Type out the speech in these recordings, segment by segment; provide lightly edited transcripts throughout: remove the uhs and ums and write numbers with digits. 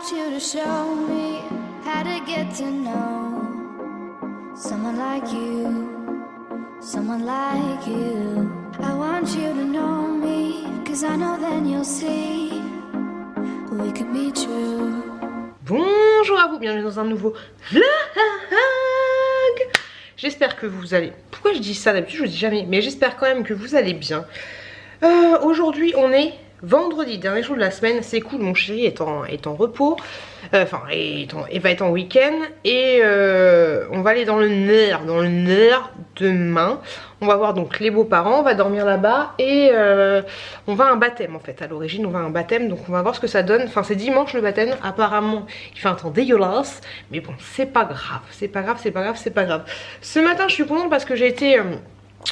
want you to show me how to get to know someone like you, someone like you. I want you to know me, 'cause I know then you'll see we could be true. Bonjour à vous, bienvenue dans un nouveau vlog. J'espère que vous allez... Pourquoi je dis ça d'habitude, je le dis jamais, mais j'espère quand même que vous allez bien. Aujourd'hui on est vendredi, dernier jour de la semaine, c'est cool, mon chéri est en repos, enfin il va être en week-end et on va aller dans le Nord demain. On va voir donc les beaux-parents, on va dormir là-bas et on va à un baptême en fait. À l'origine on va à un baptême, donc on va voir ce que ça donne. Enfin c'est dimanche le baptême, apparemment il fait un temps dégueulasse, mais bon c'est pas grave, c'est pas grave, c'est pas grave, c'est pas grave. Ce matin je suis contente parce que j'ai été...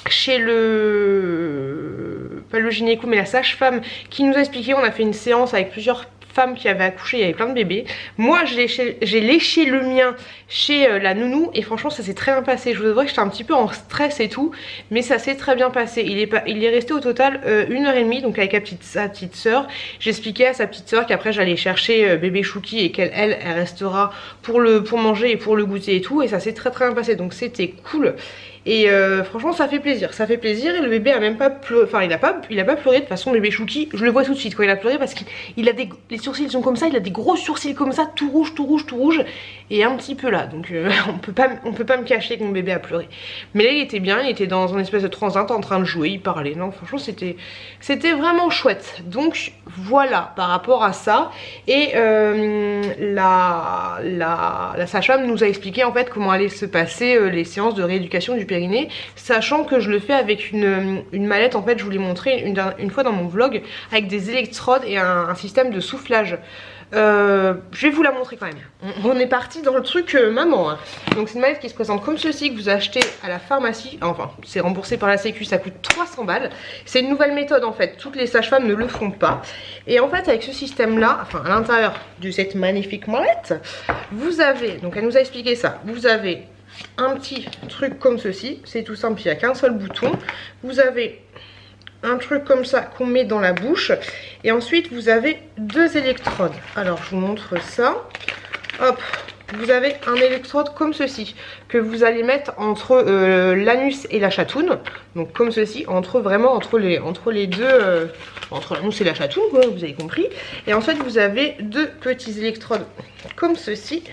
chez pas le gynéco mais la sage-femme qui nous a expliqué, on a fait une séance avec plusieurs femmes qui avaient accouché, il y avait plein de bébés. Moi j'ai léché le mien chez la nounou et franchement ça s'est très bien passé. Je vous avouerai que j'étais un petit peu en stress et tout, mais ça s'est très bien passé. Il est resté au total 1h30 donc avec sa petite soeur. J'expliquais à sa petite soeur qu'après j'allais chercher bébé Chouki et qu'elle restera pour manger et pour le goûter et tout, et ça s'est très bien passé, donc c'était cool. Et franchement ça fait plaisir et le bébé a même pas pleuré, enfin il a pas pleuré. De toute façon bébé Chouki, je le vois tout de suite quand il a pleuré parce qu'il a les sourcils sont comme ça, il a des gros sourcils comme ça, tout rouge et un petit peu là, donc on peut pas me cacher que mon bébé a pleuré. Mais là il était bien, il était dans une espèce de transat en train de jouer, il parlait, non franchement c'était vraiment chouette. Donc voilà par rapport à ça. Et la sage-femme nous a expliqué en fait comment allaient se passer les séances de rééducation du périnée, sachant que je le fais avec une mallette. En fait je vous l'ai montré une fois dans mon vlog, avec des électrodes et un système de soufflage. Je vais vous la montrer quand même. On est parti dans le truc maman, hein. Donc c'est une mallette qui se présente comme ceci, que vous achetez à la pharmacie. Enfin c'est remboursé par la sécu, ça coûte 300 balles. C'est une nouvelle méthode en fait, toutes les sages-femmes ne le font pas. Et en fait avec ce système là, enfin à l'intérieur de cette magnifique mallette, vous avez, donc elle nous a expliqué ça, vous avez un petit truc comme ceci, c'est tout simple, il n'y a qu'un seul bouton. Vous avez un truc comme ça qu'on met dans la bouche et ensuite vous avez deux électrodes. Alors je vous montre ça. Hop, vous avez un électrode comme ceci que vous allez mettre entre l'anus et la chatoune, donc comme ceci, vraiment entre les deux, entre l'anus et la chatoune quoi, vous avez compris. Et ensuite vous avez deux petits électrodes comme ceci.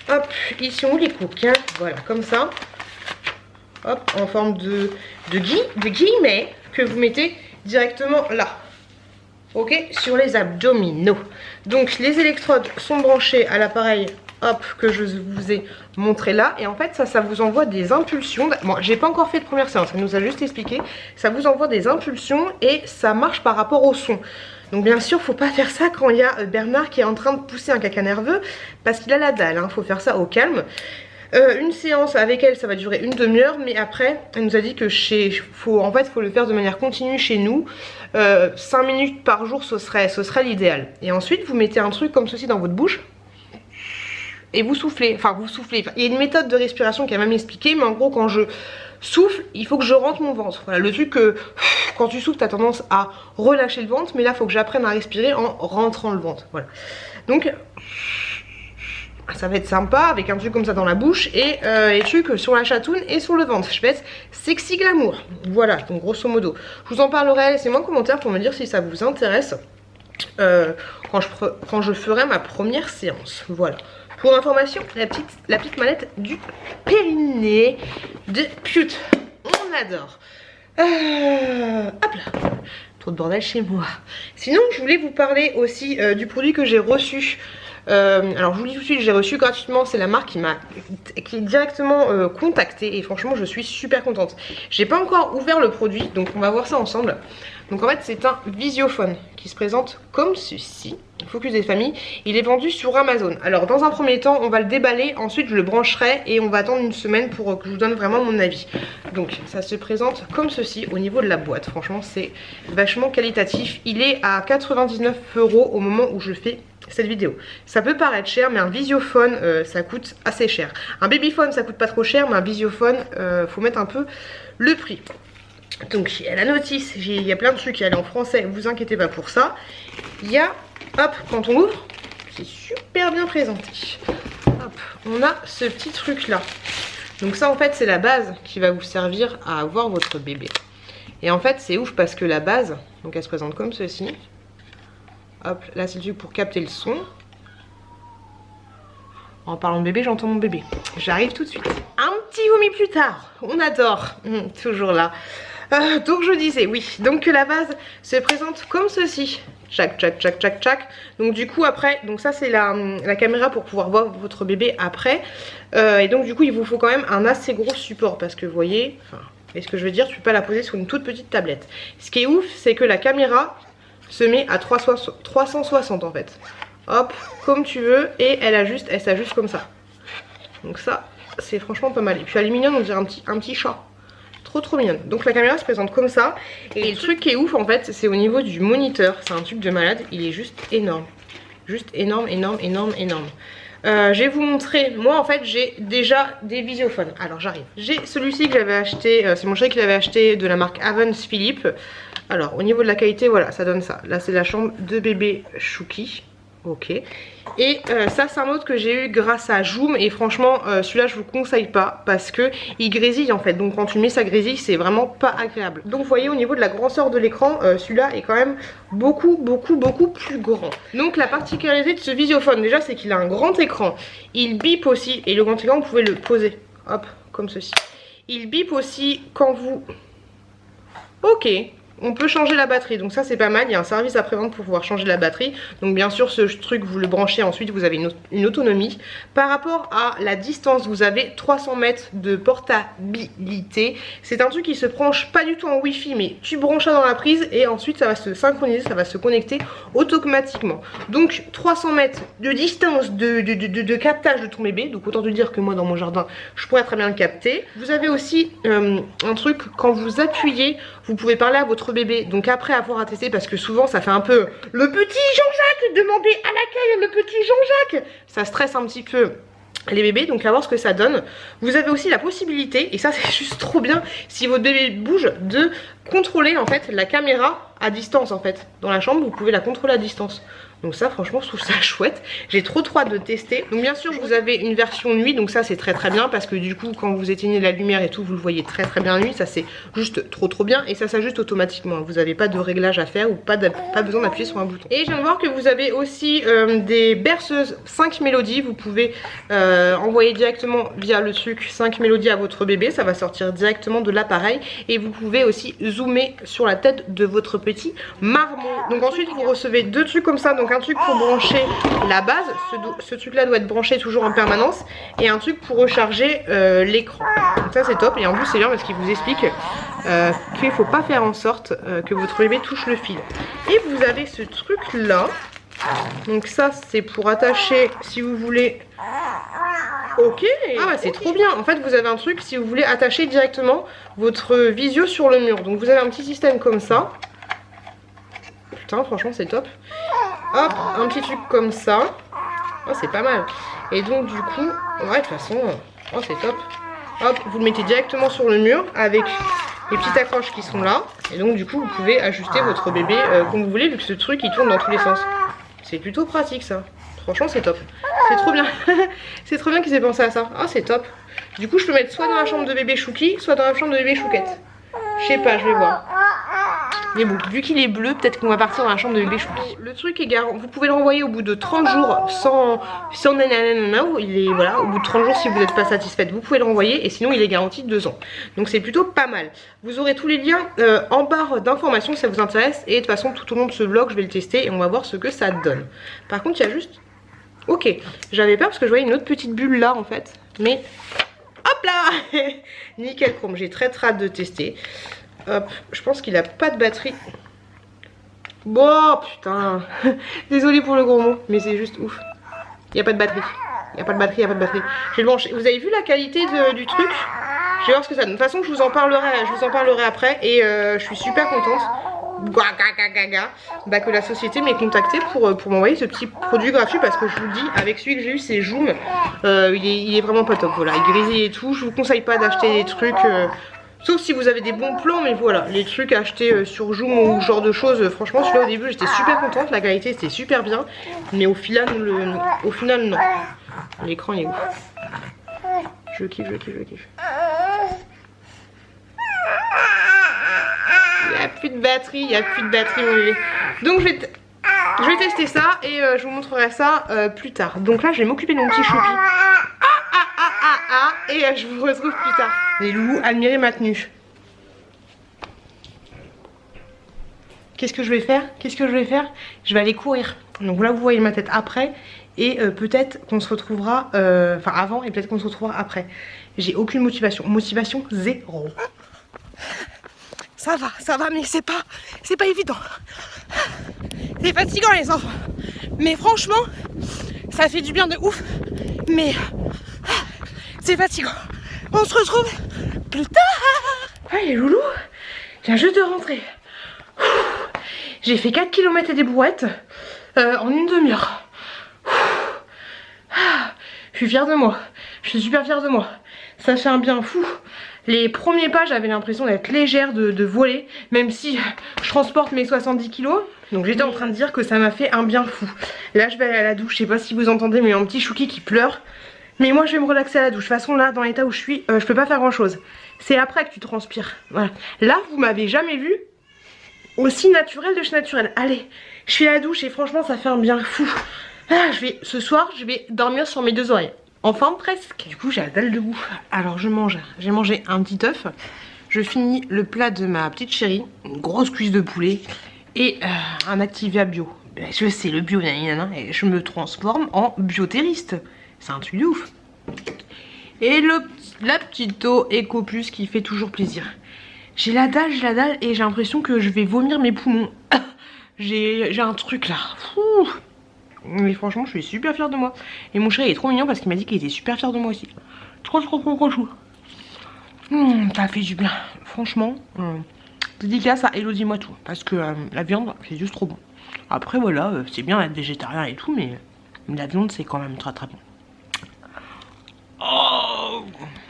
Hop, ils sont où les coquins? Voilà, comme ça. Hop, en forme de guillemets que vous mettez directement là. Ok, sur les abdominaux. Donc les électrodes sont branchées à l'appareil, hop, que je vous ai montré là. Et en fait ça vous envoie des impulsions. Bon, j'ai pas encore fait de première séance, elle nous a juste expliqué. Ça vous envoie des impulsions et ça marche par rapport au son. Donc bien sûr faut pas faire ça quand il y a Bernard qui est en train de pousser un caca nerveux, parce qu'il a la dalle, hein. Faut faire ça au calme. Une séance avec elle ça va durer une demi-heure, mais après elle nous a dit que faut le faire de manière continue chez nous. 5 minutes par jour ce serait l'idéal. Et ensuite vous mettez un truc comme ceci dans votre bouche et vous soufflez, enfin vous soufflez. Il y a une méthode de respiration qui a même expliqué, mais en gros quand je souffle il faut que je rentre mon ventre. Voilà le truc que quand tu souffles tu as tendance à relâcher le ventre, mais là il faut que j'apprenne à respirer en rentrant le ventre. Voilà, donc ça va être sympa avec un truc comme ça dans la bouche et les trucs sur la chatoune et sur le ventre. Je vais être sexy glamour. Voilà, donc grosso modo. Je vous en parlerai, laissez-moi un commentaire pour me dire si ça vous intéresse quand je ferai ma première séance. Voilà. Pour information, la petite mallette du périnée de Pute. On adore. Hop là. Trop de bordel chez moi. Sinon, je voulais vous parler aussi du produit que j'ai reçu. Alors je vous dis tout de suite, j'ai reçu gratuitement, c'est la marque qui m'a directement contacté et franchement je suis super contente. J'ai pas encore ouvert le produit, donc on va voir ça ensemble. Donc en fait c'est un visiophone qui se présente comme ceci, Focus des familles. Il est vendu sur Amazon. Alors dans un premier temps on va le déballer, ensuite je le brancherai et on va attendre une semaine pour que je vous donne vraiment mon avis. Donc ça se présente comme ceci au niveau de la boîte, franchement c'est vachement qualitatif. Il est à 99 € au moment où je fais cette vidéo. Ça peut paraître cher, mais un visiophone ça coûte assez cher. Un babyphone ça coûte pas trop cher, mais un visiophone faut mettre un peu le prix. Donc il y a la notice, il y a plein de trucs, elle est en français, vous inquiétez pas pour ça. Il y a, hop, quand on ouvre, c'est super bien présenté. Hop, on a ce petit truc là. Donc ça en fait c'est la base qui va vous servir à avoir votre bébé. Et en fait c'est ouf parce que la base, donc elle se présente comme ceci. Hop, là c'est le truc pour capter le son. En parlant de bébé, j'entends mon bébé. J'arrive tout de suite. Un petit vomi plus tard. On adore. Toujours là. Donc je disais, oui. Donc la base se présente comme ceci. Tchac, tchac, tchac, tchac, tchac. Donc du coup après, donc ça c'est la caméra pour pouvoir voir votre bébé après. Et donc du coup il vous faut quand même un assez gros support. Parce que vous voyez, enfin, et ce que je veux dire, tu peux pas la poser sur une toute petite tablette. Ce qui est ouf, c'est que la caméra se met à 360 en fait. Hop, comme tu veux, et elle s'ajuste comme ça. Donc ça, c'est franchement pas mal. Et puis elle est mignonne, on dirait un petit chat. Trop mignonne. Donc la caméra se présente comme ça. Et le truc qui est ouf en fait, c'est au niveau du moniteur. C'est un truc de malade, il est juste énorme. Juste énorme. Je vais vous montrer, moi en fait j'ai déjà des visiophones. Alors j'arrive. J'ai celui-ci que j'avais acheté, c'est mon chéri qui l'avait acheté de la marque Avens Philippe. Alors au niveau de la qualité, voilà, ça donne ça. Là c'est la chambre de bébé Chouki. Ok. Et ça c'est un autre que j'ai eu grâce à Joom. Et franchement celui-là je vous conseille pas parce que il grésille en fait. Donc quand tu mets ça grésille, c'est vraiment pas agréable. Donc vous voyez au niveau de la grosseur de l'écran, celui-là est quand même beaucoup plus grand. Donc la particularité de ce visiophone déjà c'est qu'il a un grand écran. Il bip aussi. Et le grand écran vous pouvez le poser. Hop, comme ceci. Il bip aussi quand vous... Ok. On peut changer la batterie, donc ça c'est pas mal. Il y a un service après-vente pour pouvoir changer la batterie. Donc bien sûr ce truc vous le branchez, ensuite vous avez une autonomie. Par rapport à la distance, vous avez 300 mètres de portabilité. C'est un truc qui se branche pas du tout en wifi, mais tu branches ça dans la prise et ensuite ça va se synchroniser, ça va se connecter automatiquement. Donc 300 mètres de distance de captage de ton bébé. Donc autant te dire que moi dans mon jardin je pourrais très bien le capter. Vous avez aussi un truc, quand vous appuyez, vous pouvez parler à votre bébé. Donc après avoir à tester, parce que souvent ça fait un peu le petit Jean-Jacques, demandez à l'accueil le petit Jean-Jacques, ça stresse un petit peu les bébés, donc à voir ce que ça donne. Vous avez aussi la possibilité, et ça c'est juste trop bien, si votre bébé bouge, de contrôler en fait la caméra à distance en fait. Dans la chambre vous pouvez la contrôler à distance. Donc ça franchement je trouve ça chouette. J'ai trop hâte de tester. Donc bien sûr vous avez une version nuit. Donc ça c'est très bien. Parce que du coup quand vous éteignez la lumière et tout, vous le voyez très bien nuit. Ça c'est juste trop bien. Et ça s'ajuste automatiquement. Vous n'avez pas de réglage à faire ou pas besoin d'appuyer sur un bouton. Et je viens de voir que vous avez aussi des berceuses 5 mélodies. Vous pouvez envoyer directement via le truc 5 mélodies à votre bébé. Ça va sortir directement de l'appareil. Et vous pouvez aussi zoomer sur la tête de votre petit marmot. Donc ensuite vous recevez deux trucs comme ça. Donc un truc pour brancher la base, ce truc là doit être branché toujours en permanence, et un truc pour recharger l'écran. Donc ça c'est top, et en plus c'est bien parce qu'il vous explique qu'il faut pas faire en sorte que votre bébé touche le fil. Et vous avez ce truc là, donc ça c'est pour attacher si vous voulez. Ok, ah bah c'est trop bien. En fait vous avez un truc si vous voulez attacher directement votre visio sur le mur. Donc vous avez un petit système comme ça. Putain franchement c'est top. Hop, un petit truc comme ça. Oh c'est pas mal. Et donc du coup, ouais de toute façon, oh c'est top. Hop, vous le mettez directement sur le mur avec les petites accroches qui sont là. Et donc du coup vous pouvez ajuster votre bébé comme vous voulez, vu que ce truc il tourne dans tous les sens. C'est plutôt pratique ça. Franchement c'est top. C'est trop bien. C'est trop bien qu'ils aient pensé à ça. Ah c'est top. Du coup je peux mettre soit dans la chambre de bébé Chouki, soit dans la chambre de bébé Chouquette. Je sais pas, je vais voir. Mais bon, vu qu'il est bleu, peut-être qu'on va partir dans la chambre de bébé Chouki. Le truc est garanti, vous pouvez le renvoyer au bout de 30 jours sans nanana. Il est, voilà, au bout de 30 jours si vous n'êtes pas satisfaite, vous pouvez le renvoyer, et sinon il est garanti 2 ans. Donc c'est plutôt pas mal. Vous aurez tous les liens en barre d'informations si ça vous intéresse, et de toute façon tout au long de ce vlog je vais le tester et on va voir ce que ça donne. Par contre il y a juste... Ok, j'avais peur parce que je voyais une autre petite bulle là en fait, mais... Hop là. Nickel chrome, j'ai très hâte de tester. Hop, je pense qu'il a pas de batterie. Bon, putain. Désolée pour le gros mot, mais c'est juste ouf. Il n'y a pas de batterie. Il n'y a pas de batterie, il n'y a pas de batterie. Je vais le brancher. Vous avez vu la qualité du truc? Je vais voir ce que ça donne. De toute façon, je vous en parlerai après. Et je suis super contente. Bah, que la société m'ait contacté pour m'envoyer ce petit produit gratuit, parce que je vous le dis, avec celui que j'ai eu c'est Joom, il est vraiment pas top. Voilà, il grésille et tout. Je vous conseille pas d'acheter des trucs Sauf si vous avez des bons plans, mais voilà, les trucs achetés sur Joom ou ce genre de choses, franchement celui-là au début j'étais super contente, la qualité c'était super bien, mais au final non. L'écran il est ouf. Je kiffe. Il n'y a plus de batterie, mon bébé. Donc je vais tester ça et je vous montrerai ça plus tard. Donc là je vais m'occuper de mon petit choupi. Et je vous retrouve plus tard. Les loulous, admirez ma tenue. Qu'est-ce que je vais faire? Je vais aller courir. Donc là vous voyez ma tête après. Et peut-être qu'on se retrouvera, enfin avant et peut-être qu'on se retrouvera après. J'ai aucune motivation. Motivation zéro. Ça va, mais c'est pas évident. C'est fatigant les enfants. Mais franchement, ça fait du bien de ouf. Mais c'est fatigant. On se retrouve plus tard. Allez loulou, je viens juste de rentrer. J'ai fait 4 km et des brouettes en une demi-heure. Je suis fière de moi. Je suis super fière de moi. Ça fait un bien fou. Les premiers pas, j'avais l'impression d'être légère, de voler, même si je transporte mes 70 kilos. Donc j'étais en train de dire que ça m'a fait un bien fou. Là, je vais aller à la douche. Je sais pas si vous entendez, mais un petit chouki qui pleure. Mais moi, je vais me relaxer à la douche. De toute façon, là, dans l'état où je suis, je peux pas faire grand chose. C'est après que tu transpires. Voilà. Là, vous m'avez jamais vu aussi naturel de chez naturel. Allez, je suis à la douche et franchement, ça fait un bien fou. Ah, ce soir, je vais dormir sur mes 2 oreilles. Enfin presque. Du coup j'ai la dalle de goût. Alors je mange. J'ai mangé un petit œuf. Je finis le plat de ma petite chérie. Une grosse cuisse de poulet. Et un Activia bio. Je sais le bio, et je me transforme en biotériste. C'est un truc de ouf. Et la petite eau Ecopus qui fait toujours plaisir. J'ai la dalle et j'ai l'impression que je vais vomir mes poumons. J'ai un truc là. Ouh. Mais franchement je suis super fière de moi. Et mon chéri est trop mignon parce qu'il m'a dit qu'il était super fier de moi aussi. Trop chou. Ça fait du bien. Franchement dédicace à Elodie moi tout. Parce que la viande c'est juste trop bon. Après voilà c'est bien d'être végétarien et tout, mais la viande c'est quand même très très bon. Oh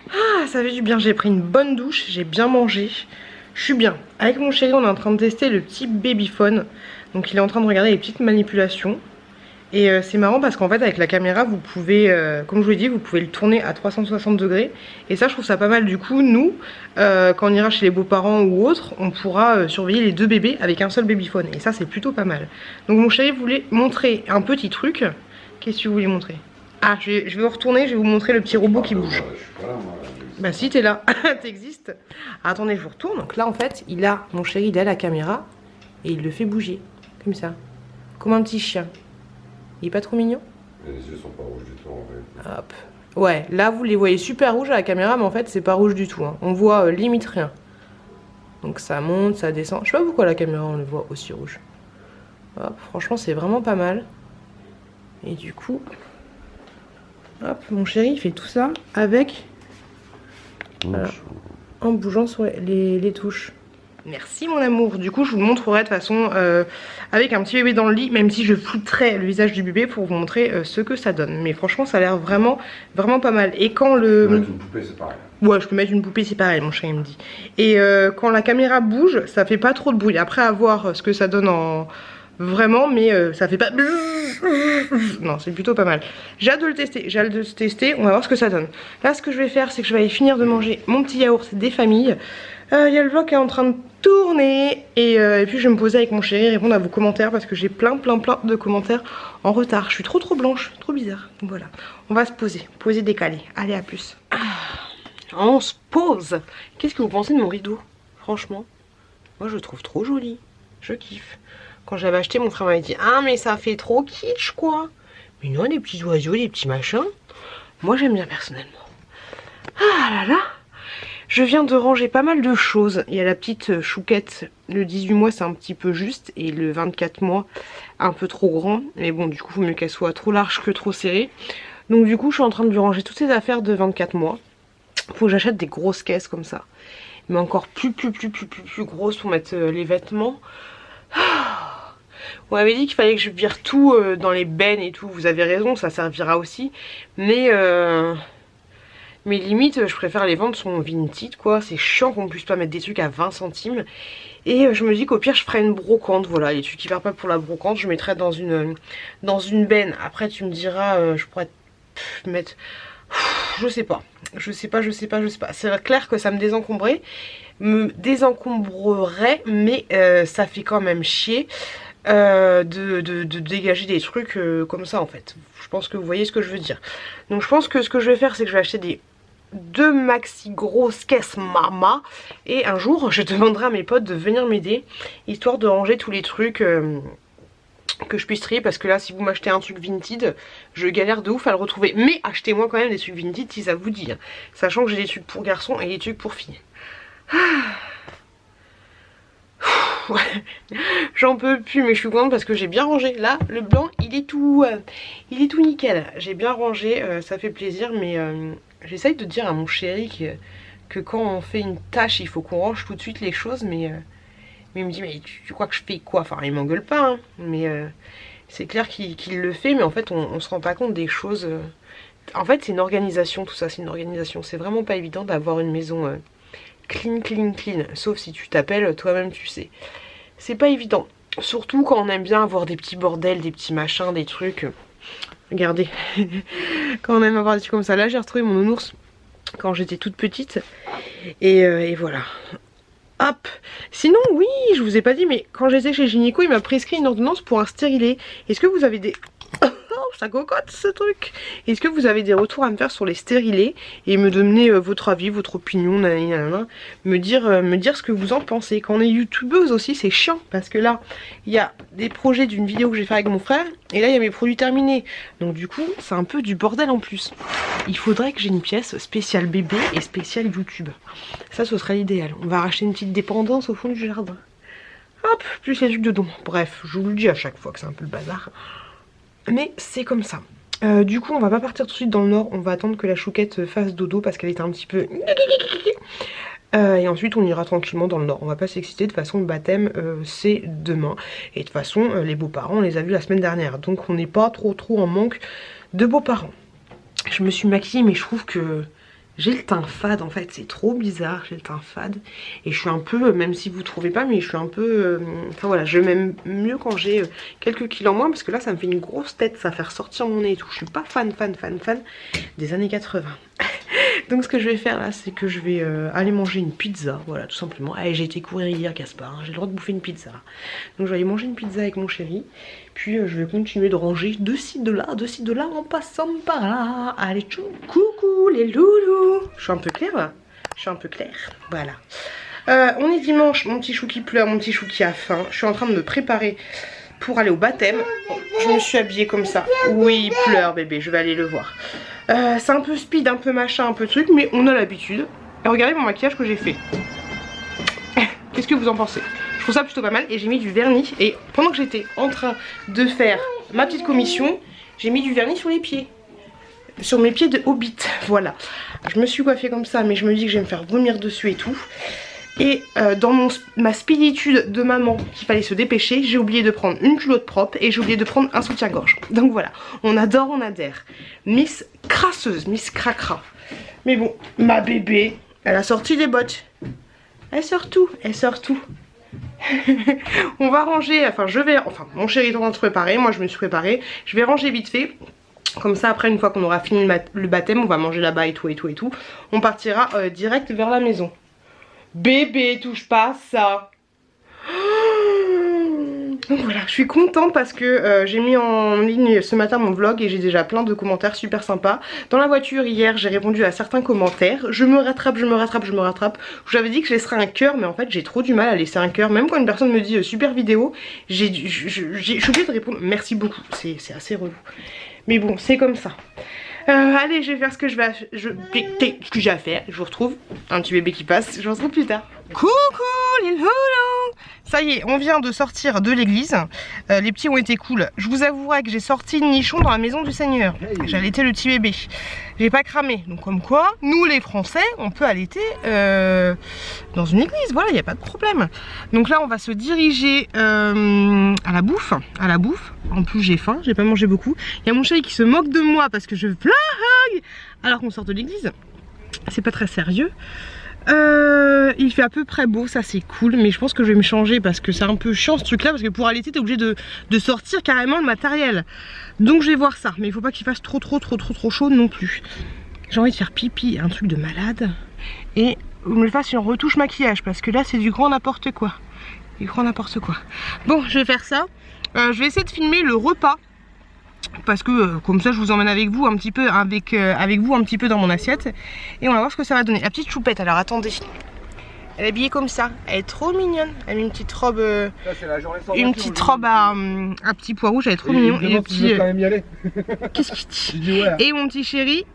ah, ça fait du bien. J'ai pris une bonne douche. J'ai bien mangé. Je suis bien. Avec mon chéri on est en train de tester le petit babyphone. Donc il est en train de regarder les petites manipulations. Et c'est marrant parce qu'en fait avec la caméra vous pouvez, comme je vous l'ai dit, vous pouvez le tourner à 360 degrés. Et ça je trouve ça pas mal. Du coup nous, quand on ira chez les beaux-parents ou autres, on pourra surveiller les 2 bébés avec un seul babyphone. Et ça c'est plutôt pas mal. Donc mon chéri voulait montrer un petit truc. Qu'est-ce que vous voulez montrer? Ah je vais vous retourner, je vais vous montrer le petit robot qui bouge. Bah si t'es là, t'existes. Attendez je vous retourne. Donc là en fait mon chéri il a la caméra et il le fait bouger. Comme ça. Comme un petit chien. Il est pas trop mignon? Les yeux sont pas rouges du tout en vrai. Hop. Ouais, là vous les voyez super rouges à la caméra, mais en fait c'est pas rouge du tout. Hein. On voit limite rien. Donc ça monte, ça descend. Je sais pas pourquoi la caméra on le voit aussi rouge. Hop, franchement c'est vraiment pas mal. Et du coup, hop, mon chéri il fait tout ça avec, voilà, en bougeant sur les touches. Merci mon amour. Du coup je vous le montrerai de façon avec un petit bébé dans le lit, même si je flouterai le visage du bébé pour vous montrer ce que ça donne. Mais franchement ça a l'air vraiment pas mal. Et quand le... Tu peux mettre une poupée c'est pareil. Ouais je peux mettre une poupée c'est pareil, mon chéri me dit. Et quand la caméra bouge ça fait pas trop de bruit. Après à voir ce que ça donne en... Vraiment, mais ça fait pas... Non c'est plutôt pas mal. J'ai hâte de le tester, on va voir ce que ça donne. Là ce que je vais faire c'est que je vais aller finir de manger mon petit yaourt des familles. Il y a le vlog qui est en train de tourner et puis je vais me poser avec mon chéri, répondre à vos commentaires parce que j'ai plein de commentaires en retard. Je suis trop blanche, trop bizarre. Donc voilà, on va se poser décalé. Allez à plus. On se pose. Qu'est-ce que vous pensez de mon rideau? Franchement, moi je le trouve trop joli. Je kiffe. Quand j'avais acheté, mon frère m'avait dit ah mais ça fait trop kitsch quoi. Mais non, des petits oiseaux, des petits machins. Moi j'aime bien personnellement. Ah là là. Je viens de ranger pas mal de choses. Il y a la petite chouquette, le 18 mois c'est un petit peu juste et le 24 mois un peu trop grand. Mais bon du coup il vaut mieux qu'elle soit trop large que trop serrée. Donc du coup je suis en train de lui ranger toutes ces affaires de 24 mois. Faut que j'achète des grosses caisses comme ça. Mais encore plus grosses pour mettre les vêtements. On m'avait dit qu'il fallait que je vire tout dans les bennes et tout. Vous avez raison, ça servira aussi. Mais Mais limite, je préfère les vendre sur mon Vinted, quoi. C'est chiant qu'on puisse pas mettre des trucs à 20 centimes. Et je me dis qu'au pire, je ferai une brocante. Voilà, les trucs qui perdent pas pour la brocante, je mettrai dans une benne. Après, tu me diras, je pourrais mettre... Je sais pas. C'est clair que ça me désencombrerait, mais ça fait quand même chier de dégager des trucs comme ça en fait. Je pense que vous voyez ce que je veux dire. Donc je pense que ce que je vais faire, c'est que je vais acheter deux maxi grosses caisses Mama, et un jour je demanderai à mes potes de venir m'aider, histoire de ranger tous les trucs que je puisse trier, parce que là si vous m'achetez un truc Vinted, je galère de ouf à le retrouver. Mais achetez-moi quand même des trucs Vinted si ça vous dit, hein. Sachant que j'ai des trucs pour garçons et des trucs pour filles. J'en peux plus, mais je suis contente parce que j'ai bien rangé. Là le blanc il est tout nickel. J'ai bien rangé, ça fait plaisir. Mais j'essaye de dire à mon chéri que quand on fait une tâche il faut qu'on range tout de suite les choses. Mais il me dit mais tu crois que je fais quoi? Enfin il m'engueule pas hein, mais c'est clair qu'il le fait. Mais en fait on se rend pas compte des choses. En fait c'est une organisation, tout ça c'est une organisation. C'est vraiment pas évident d'avoir une maison clean. Sauf si tu t'appelles toi-même tu sais. C'est pas évident. Surtout quand on aime bien avoir des petits bordels, des petits machins, des trucs. Regardez. Quand on aime avoir des trucs comme ça. Là j'ai retrouvé mon nounours quand j'étais toute petite. Et voilà. Hop. Sinon oui, je vous ai pas dit, mais quand j'étais chez Gynéco, il m'a prescrit une ordonnance pour un stérilet. Est-ce que vous avez des... Oh, ça cocotte ce truc. Est-ce que vous avez des retours à me faire sur les stérilés et me donner votre avis, votre opinion, nanana, me dire ce que vous en pensez. Quand on est youtubeuse aussi c'est chiant, parce que là il y a des projets d'une vidéo que j'ai fait avec mon frère et là il y a mes produits terminés. Donc du coup c'est un peu du bordel en plus. Il faudrait que j'ai une pièce spéciale bébé et spéciale YouTube. Ça ce serait l'idéal. On va racheter une petite dépendance au fond du jardin. Hop, plus les trucs dedans. Bref, je vous le dis à chaque fois que c'est un peu le bazar. Mais c'est comme ça. Du coup on va pas partir tout de suite dans le nord. On va attendre que la chouquette fasse dodo parce qu'elle était un petit peu... et ensuite on ira tranquillement dans le nord. On va pas s'exciter, de toute façon le baptême c'est demain. Et de toute façon les beaux-parents on les a vus la semaine dernière. Donc on n'est pas trop en manque de beaux-parents. Je me suis maquillée mais je trouve que j'ai le teint fade en fait, c'est trop bizarre, j'ai le teint fade. Et je suis un peu, même si vous trouvez pas, mais je suis un peu... Enfin voilà, je m'aime mieux quand j'ai quelques kilos en moins, parce que là ça me fait une grosse tête, ça fait ressortir mon nez et tout. Je suis pas fan des années 80. Donc ce que je vais faire là, c'est que je vais aller manger une pizza, voilà tout simplement. Allez, j'ai été courir hier Gaspard, hein, j'ai le droit de bouffer une pizza. Donc je vais aller manger une pizza avec mon chéri. Puis je vais continuer de ranger de ci, de là, en passant par là. Allez, tchou, coucou les loulous. Je suis un peu claire là? Je suis un peu claire, voilà. On est dimanche, mon petit chou qui pleure, mon petit chou qui a faim. Je suis en train de me préparer pour aller au baptême. Je me suis habillée comme ça. Oui, il pleure bébé, je vais aller le voir. C'est un peu speed, un peu machin, un peu truc, mais on a l'habitude. Et regardez mon maquillage que j'ai fait. Qu'est-ce que vous en pensez? Je trouve ça plutôt pas mal et j'ai mis du vernis. Et pendant que j'étais en train de faire ma petite commission, j'ai mis du vernis sur les pieds. Sur mes pieds de hobbit, voilà. Je me suis coiffée comme ça, mais je me dis que je vais me faire vomir dessus et tout. Et dans ma speeditude de maman qu'il fallait se dépêcher, j'ai oublié de prendre une culotte propre et j'ai oublié de prendre un soutien-gorge. Donc voilà, on adore, on adhère. Miss crasseuse, Miss cracra. Mais bon, ma bébé, elle a sorti des bottes. Elle sort tout, elle sort tout. On va ranger, enfin mon chéri est en train de se préparer, moi je me suis préparée. Je vais ranger vite fait. Comme ça après une fois qu'on aura fini le baptême, on va manger là-bas et tout. On partira direct vers la maison. Bébé, touche pas à ça. Donc voilà, je suis contente parce que j'ai mis en ligne ce matin mon vlog et j'ai déjà plein de commentaires super sympas. Dans la voiture hier, j'ai répondu à certains commentaires. Je me rattrape. J'avais dit que je laisserais un cœur, mais en fait j'ai trop du mal à laisser un cœur. Même quand une personne me dit super vidéo, je suis obligée de répondre merci beaucoup. C'est assez relou. Mais bon, c'est comme ça. Allez, je vais faire ce que j'ai à faire. Je vous retrouve. Un petit bébé qui passe. Je vous retrouve plus tard. Coucou les loulous. Ça y est, on vient de sortir de l'église. Les petits ont été cool. Je vous avouerai que j'ai sorti le nichon dans la maison du Seigneur. J'allaitais le petit bébé. J'ai pas cramé. Donc comme quoi, nous les Français, on peut allaiter dans une église. Voilà, il n'y a pas de problème. Donc là, on va se diriger à la bouffe. En plus, j'ai faim. J'ai pas mangé beaucoup. Il y a mon chéri qui se moque de moi parce que je vlog alors qu'on sort de l'église. c'est pas très sérieux. Il fait à peu près beau, ça c'est cool, mais je pense que je vais me changer parce que c'est un peu chiant ce truc là, parce que pour allaiter t'es obligé de sortir carrément le matériel. Donc je vais voir ça, mais il faut pas qu'il fasse trop chaud non plus. J'ai envie de faire pipi, un truc de malade, et me le fasse une retouche maquillage parce que là c'est du grand n'importe quoi. Du grand n'importe quoi. Bon, je vais faire ça. Je vais essayer de filmer le repas. Parce que comme ça je vous emmène avec vous un petit peu avec vous un petit peu dans mon assiette. Et on va voir ce que ça va donner. La petite choupette, alors attendez. Elle est habillée comme ça, elle est trop mignonne. Elle a mis une petite robe à petit pois rouge, elle est trop mignonne. Et le petit qu'est-ce qu'il dit ouais. Et mon petit chéri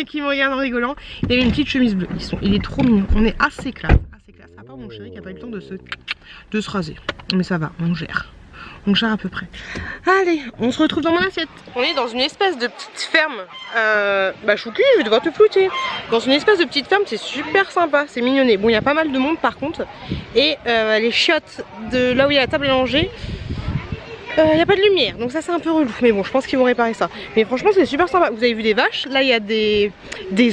qui me regarde en rigolant, il a mis une petite chemise bleue. Il est trop mignon. On est assez classe, assez classe. À part mon chéri qui a pas eu le temps de se raser. Mais ça va, on gère. On gère à peu près. Allez, on se retrouve dans mon assiette. On est dans une espèce de petite ferme. Chouki, je vais devoir te flouter. Dans une espèce de petite ferme, c'est super sympa, c'est mignonné. Bon, il y a pas mal de monde par contre. Et les chiottes de là où il y a la table à manger, il n'y a pas de lumière. Donc ça c'est un peu relou. Mais bon, je pense qu'ils vont réparer ça. Mais franchement, c'est super sympa. Vous avez vu des vaches. Là, il y a des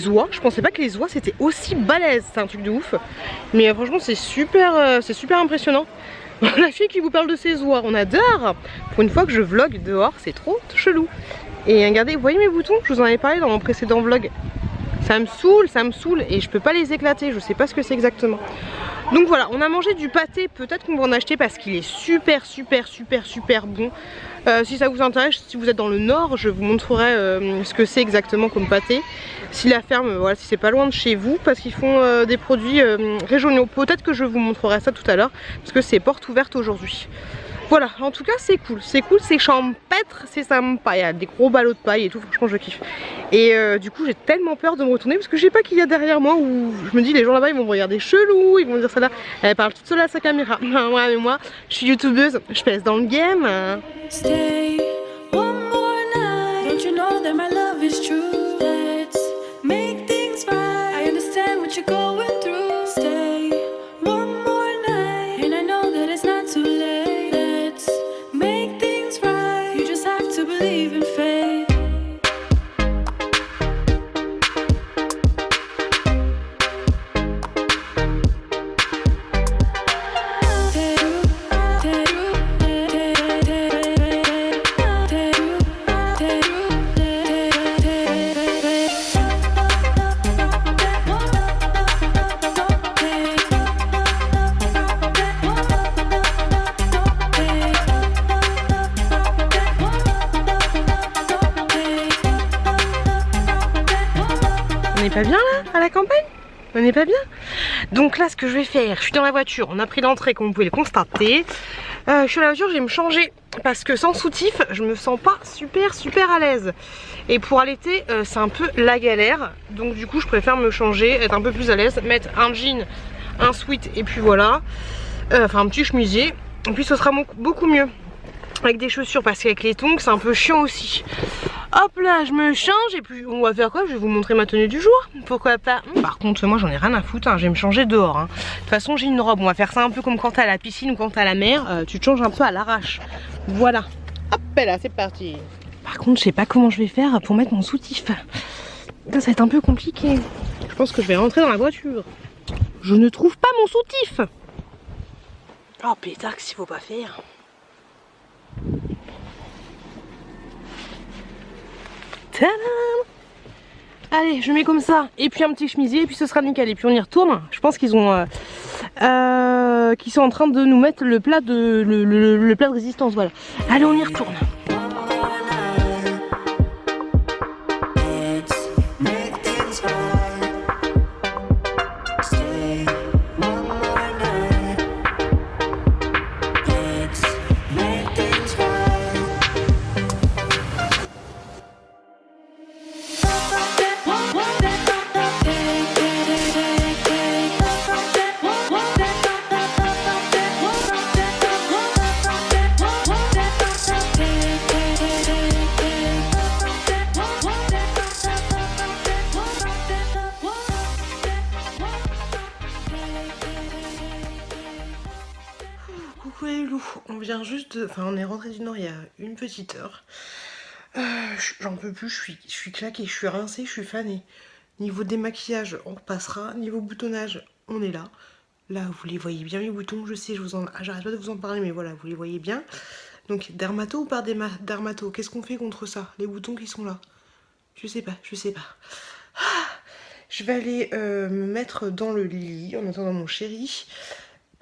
oies. Je pensais pas que les oies c'était aussi balèze. C'est un truc de ouf. Mais franchement, c'est super impressionnant. La fille qui vous parle de ses oies, on adore. Pour une fois que je vlog dehors, c'est trop chelou. Et regardez, vous voyez mes boutons? Je vous en avais parlé dans mon précédent vlog. Ça me saoule et je peux pas les éclater, je sais pas ce que c'est exactement. Donc voilà, on a mangé du pâté, peut-être qu'on va en acheter parce qu'il est super bon. Si ça vous intéresse, si vous êtes dans le nord, je vous montrerai ce que c'est exactement comme pâté. Si la ferme, voilà, si c'est pas loin de chez vous, parce qu'ils font des produits régionaux. Peut-être que je vous montrerai ça tout à l'heure, parce que c'est porte ouverte aujourd'hui. Voilà, en tout cas c'est cool, c'est champêtre, c'est sympa, il y a des gros ballots de paille et tout, franchement je kiffe. Et du coup j'ai tellement peur de me retourner parce que je sais pas qu'il y a derrière moi, où je me dis les gens là-bas ils vont me regarder chelou, ils vont me dire ça là, elle parle toute seule à sa caméra. Ouais mais moi je suis youtubeuse, je pèse dans le game. Stay one more night. Don't you know that my love is true? Let's make things right. I understand what you're going through. Stay one more night. And I know that it's not too late. Let's make things right. You just have to believe in fate. On n'est pas bien là, à la campagne? On n'est pas bien? Donc là ce que je vais faire, je suis dans la voiture, on a pris l'entrée comme vous pouvez le constater. Je suis à la voiture, je vais me changer parce que sans soutif je me sens pas super à l'aise. Et pour allaiter c'est un peu la galère. Donc du coup je préfère me changer, être un peu plus à l'aise, mettre un jean, un sweat et puis voilà. Enfin un petit chemisier. Et puis ce sera beaucoup mieux avec des chaussures parce qu'avec les tongs c'est un peu chiant aussi. Hop là, je me change et puis on va faire quoi? Je vais vous montrer ma tenue du jour, pourquoi pas. Par contre moi j'en ai rien à foutre, hein. Je vais me changer dehors, hein. De toute façon j'ai une robe, on va faire ça un peu comme quand t'es à la piscine ou quand t'es à la mer, tu te changes un peu à l'arrache. Voilà, hop là c'est parti. Par contre je sais pas comment je vais faire pour mettre mon soutif. Ça va être un peu compliqué. Je pense que je vais rentrer dans la voiture. Je ne trouve pas mon soutif. Oh pétard, qu'est-ce qu'il faut pas faire? Tadam! Allez, je mets comme ça, et puis un petit chemisier, et puis ce sera nickel. Et puis on y retourne. Je pense qu'ils ont, qu'ils sont en train de nous mettre le plat le plat de résistance. Voilà. Allez, on y retourne. Coucou les loups, on vient juste de... Enfin on est rentré du Nord il y a une petite heure. J'en peux plus, je suis claquée, je suis rincée, je suis fanée. Niveau démaquillage, on repassera. Niveau boutonnage, on est là. Là, vous les voyez bien, les boutons. Je sais, j'arrête pas de vous en parler, mais voilà, vous les voyez bien. Donc, dermato ou par dermato? Qu'est-ce qu'on fait contre ça? Les boutons qui sont là? Je sais pas, je sais pas. Je vais aller me mettre dans le lit en attendant mon chéri.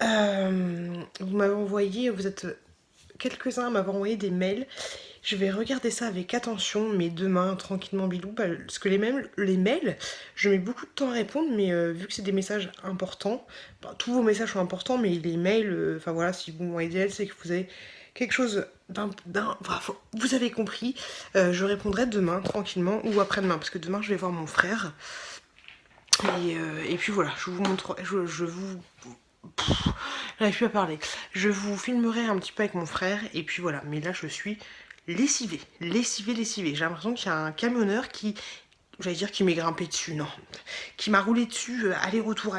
Vous m'avez envoyé, vous êtes quelques-uns à m'avoir envoyé des mails. Je vais regarder ça avec attention, mais demain, tranquillement bilou, parce que les mails, je mets beaucoup de temps à répondre, mais vu que c'est des messages importants, tous vos messages sont importants, mais les mails, enfin voilà, si vous m'envoyez des mails, c'est que vous avez quelque chose vous avez compris, je répondrai demain, tranquillement, ou après-demain, parce que demain, je vais voir mon frère. Et puis voilà, je vous montre, j'arrive plus à parler. Je vous filmerai un petit peu avec mon frère, et puis voilà, mais là, je suis lessivée. J'ai l'impression qu'il y a un camionneur qui, j'allais dire qui m'est grimpé dessus, non, qui m'a roulé dessus, aller-retour.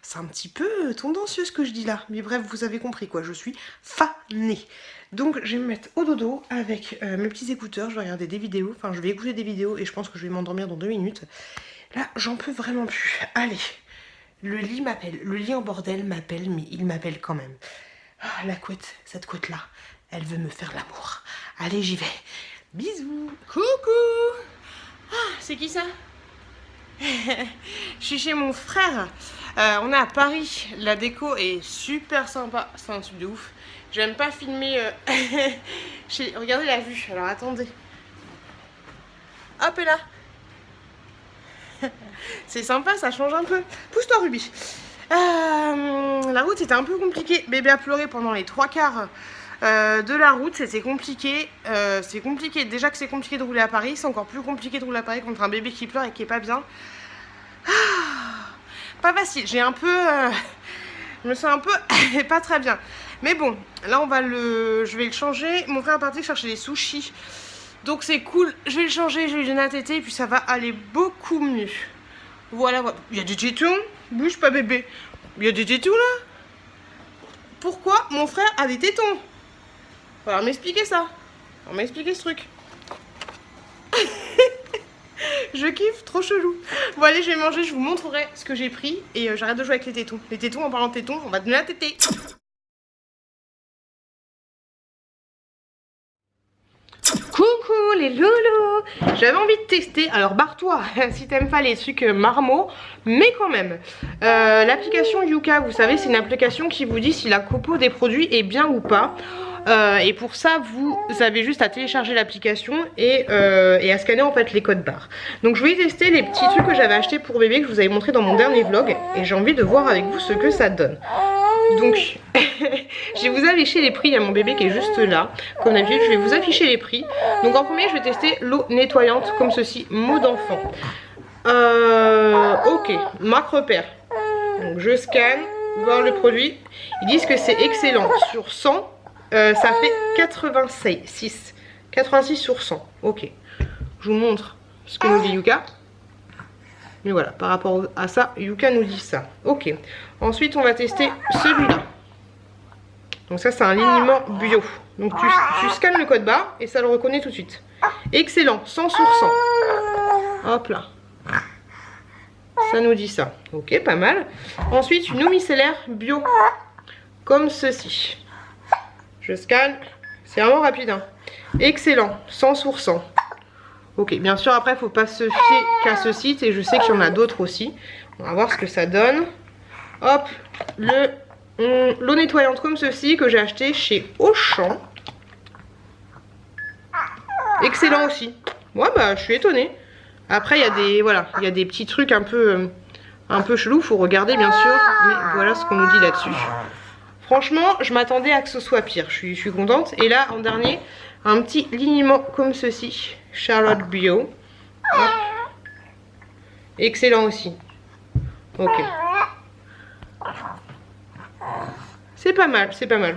C'est un petit peu tendancieux ce que je dis là, mais bref, vous avez compris quoi, je suis fanée. Donc je vais me mettre au dodo avec mes petits écouteurs, je vais regarder des vidéos, enfin je vais écouter des vidéos et je pense que je vais m'endormir dans 2 minutes. Là, j'en peux vraiment plus. Allez, le lit m'appelle, le lit en bordel m'appelle, mais il m'appelle quand même. Ah, la couette, cette couette là, elle veut me faire l'amour. Allez, j'y vais. Bisous. Coucou. Ah, c'est qui ça? Je suis chez mon frère. On est à Paris. La déco est super sympa. C'est un truc de ouf. J'aime pas filmer. Regardez la vue. Alors attendez. Hop et là. C'est sympa, ça change un peu. Pousse-toi, Ruby. La route était un peu compliquée. Bébé a pleuré pendant les 3/4 de la route. C'était compliqué. C'est compliqué. Déjà que c'est compliqué de rouler à Paris, c'est encore plus compliqué de rouler à Paris contre un bébé qui pleure et qui est pas bien. Pas facile. J'ai un peu. Je me sens un peu pas très bien. Mais bon, là je vais le changer. Mon frère est parti chercher des sushis. Donc c'est cool. Je vais le changer, je vais lui donner un tété et puis ça va aller beaucoup mieux. Voilà. Il y a des tétons. Bouge pas bébé. Il y a des tétons là. Pourquoi mon frère a des tétons? Faut m'expliquer ça. Faut m'expliquer ce truc. Je kiffe, trop chelou. Bon allez, je vais manger, je vous montrerai ce que j'ai pris. Et j'arrête de jouer avec les tétons. Les tétons, en parlant de tétons, on va donner la tétée. Coucou les loulous. J'avais envie de tester, alors barre-toi si t'aimes pas les trucs marmots, mais quand même. L'application Yuka, vous savez, c'est une application qui vous dit si la compo des produits est bien ou pas. Et pour ça, vous avez juste à télécharger l'application et à scanner en fait les codes barres. Donc je vais tester les petits trucs que j'avais achetés pour bébé que je vous avais montré dans mon dernier vlog. Et j'ai envie de voir avec vous ce que ça donne. Donc je vais vous afficher les prix, il y a mon bébé qui est juste là. Comme d'habitude, je vais vous afficher les prix. Donc en premier, je vais tester l'eau nettoyante comme ceci, mot d'enfant. Ok, marque repère. Donc je scanne, voir le produit. Ils disent que c'est excellent. Sur 100, ça fait 86. 86 sur 100. Ok, je vous montre ce que nous dit Yuka. Mais voilà, par rapport à ça, Yuka nous dit ça. Ok. Ensuite, on va tester celui-là. Donc ça, c'est un liniment bio. Donc tu scannes le code barre et ça le reconnaît tout de suite. Excellent, 100 sur 100. Hop là. Ça nous dit ça. Ok, pas mal. Ensuite, une eau micellaire bio. Comme ceci. Je scanne. C'est vraiment rapide. Hein. Excellent, 100 sur 100. Ok, bien sûr, après, il ne faut pas se fier qu'à ce site. Et je sais qu'il y en a d'autres aussi. On va voir ce que ça donne. Hop, l'eau nettoyante comme ceci que j'ai acheté chez Auchan. Excellent aussi. Ouais, bah, je suis étonnée. Après, il y a des, voilà, il y a des petits trucs un peu chelous. Faut regarder, bien sûr. Mais voilà ce qu'on nous dit là-dessus. Franchement, je m'attendais à que ce soit pire. Je suis contente. Et là, en dernier, un petit liniment comme ceci. Charlotte Bio. Hop. Excellent aussi. Ok. C'est pas mal, c'est pas mal.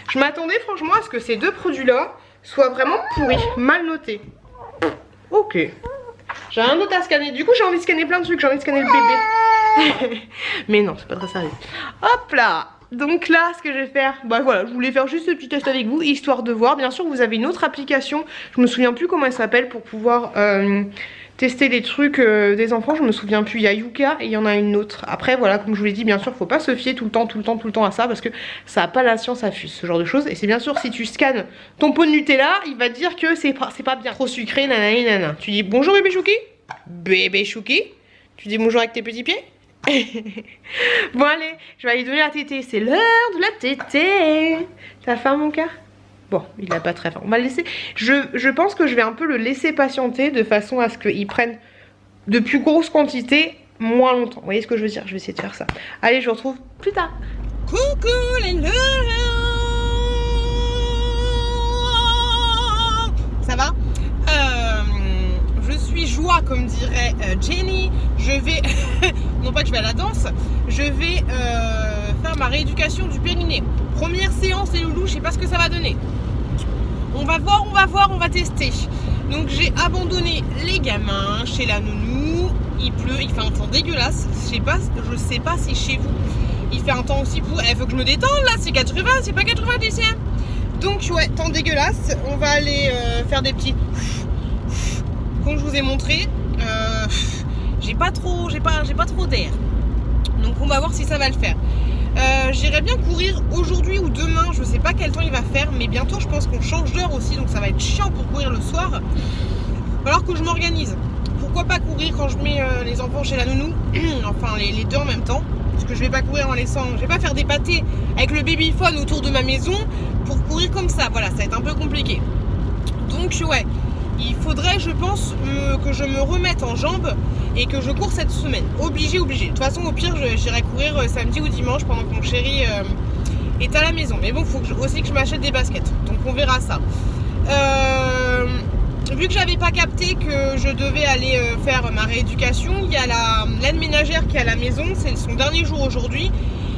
Je m'attendais franchement à ce que ces deux produits-là soient vraiment pourris, mal notés. Ok. J'ai rien d'autre à scanner. Du coup, j'ai envie de scanner plein de trucs. J'ai envie de scanner le bébé. Mais non, c'est pas très sérieux. Hop là. Donc là, ce que je vais faire, bah voilà, je voulais faire juste ce petit test avec vous, histoire de voir. Bien sûr, vous avez une autre application, je me souviens plus comment elle s'appelle, pour pouvoir tester les trucs des enfants, je me souviens plus, il y a Yuka et il y en a une autre. Après voilà, comme je vous l'ai dit, bien sûr, faut pas se fier tout le temps à ça parce que ça a pas la science infuse, ce genre de choses. Et c'est bien sûr, si tu scannes ton pot de Nutella, il va te dire que c'est pas bien, trop sucré, nanani nana. Tu dis bonjour bébé Chouki, bébé Chouki, tu dis bonjour avec tes petits pieds. Bon allez, je vais aller donner la tétée, c'est l'heure de la tétée. T'as faim mon cœur? Bon, il a pas très faim. On va le laisser. Je pense que je vais un peu le laisser patienter de façon à ce qu'il prenne de plus grosses quantités moins longtemps. Vous voyez ce que je veux dire? Je vais essayer de faire ça. Allez, je vous retrouve plus tard. Coucou les loulous. Ça va? Je suis joie, comme dirait Jenny. Je vais, non pas que je vais à la danse, je vais faire ma rééducation du périnée. Première séance les loulous, je sais pas ce que ça va donner. On va voir, on va tester. Donc j'ai abandonné les gamins chez la nounou. Il pleut, il fait un temps dégueulasse. Je sais pas si chez vous il fait un temps aussi pour. Il faut que je me détende là, c'est 80, c'est pas 90 hein. Donc ouais, temps dégueulasse. On va aller faire des petits. Comme je vous ai montré, j'ai pas trop d'air. Donc on va voir si ça va le faire. J'irai bien courir aujourd'hui ou demain, je sais pas quel temps il va faire, mais bientôt je pense qu'on change d'heure aussi, donc ça va être chiant pour courir le soir. Alors que je m'organise. Pourquoi pas courir quand je mets les enfants chez la nounou, enfin les deux en même temps, parce que je vais pas courir en laissant, je vais pas faire des pâtés avec le babyphone autour de ma maison pour courir comme ça, voilà, ça va être un peu compliqué. Donc ouais, il faudrait, je pense, que je me remette en jambes et que je cours cette semaine. Obligé. De toute façon, au pire, j'irai courir samedi ou dimanche pendant que mon chéri est à la maison. Mais bon, il faut aussi que je m'achète des baskets. Donc on verra ça. Vu que j'avais pas capté que je devais aller faire ma rééducation, il y a l'aide ménagère qui est à la maison. C'est son dernier jour aujourd'hui.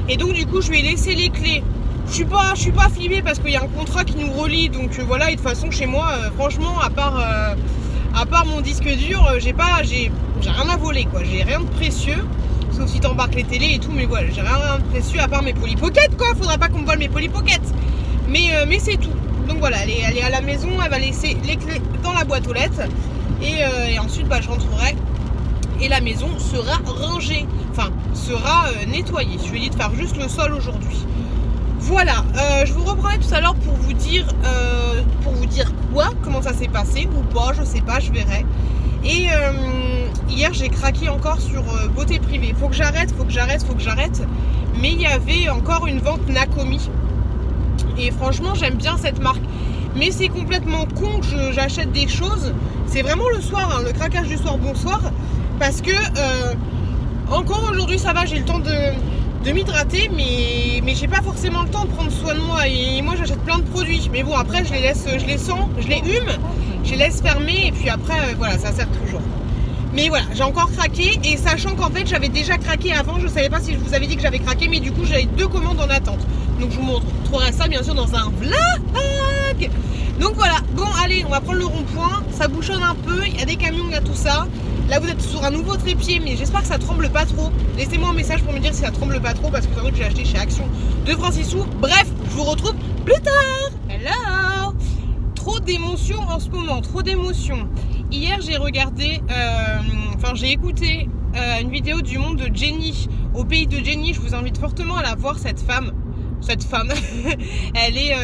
Et donc du coup, je lui ai laissé les clés. Je suis pas flippée parce qu'il y a un contrat qui nous relie, donc voilà. Et de toute façon chez moi, franchement, à part mon disque dur, j'ai rien à voler quoi. J'ai rien de précieux, sauf si t'embarques les télés et tout, mais voilà, j'ai rien de précieux à part mes Polly Pocket quoi. Faudra pas qu'on me vole mes Polly Pocket. Mais c'est tout. Donc voilà, elle est à la maison, elle va laisser les clés dans la boîte aux lettres et ensuite je rentrerai et la maison sera rangée, enfin sera nettoyée. Je lui ai dit de faire juste le sol aujourd'hui. Voilà, je vous reprendrai tout à l'heure pour vous dire quoi, comment ça s'est passé ou pas, je sais pas, je verrai. Et hier j'ai craqué encore sur beauté privée. Faut que j'arrête. Mais il y avait encore une vente Nakomi. Et franchement j'aime bien cette marque. Mais c'est complètement con que j'achète des choses. C'est vraiment le soir, hein, le craquage du soir, bonsoir. Parce que encore aujourd'hui ça va, j'ai le temps de m'hydrater, mais j'ai pas forcément le temps de prendre soin de moi. Et moi j'achète plein de produits. Mais bon après je les sens, je les hume, je les laisse fermer et puis après voilà, ça sert toujours. Mais voilà, j'ai encore craqué et sachant qu'en fait j'avais déjà craqué avant, je savais pas si je vous avais dit que j'avais craqué, mais du coup j'avais 2 commandes en attente. Donc je vous montrerai ça bien sûr dans un vlog. Donc voilà, bon allez, on va prendre le rond-point, ça bouchonne un peu, il y a des camions, il y a tout ça. Là vous êtes sur un nouveau trépied, mais j'espère que ça tremble pas trop. Laissez-moi un message pour me dire si ça tremble pas trop, parce que c'est un truc que j'ai acheté chez Action de Francisou. Bref, je vous retrouve plus tard. Hello. Trop d'émotions en ce moment, trop d'émotions. Hier j'ai regardé, j'ai écouté une vidéo du monde de Jenny, au pays de Jenny. Je vous invite fortement à la voir, cette femme. Elle est...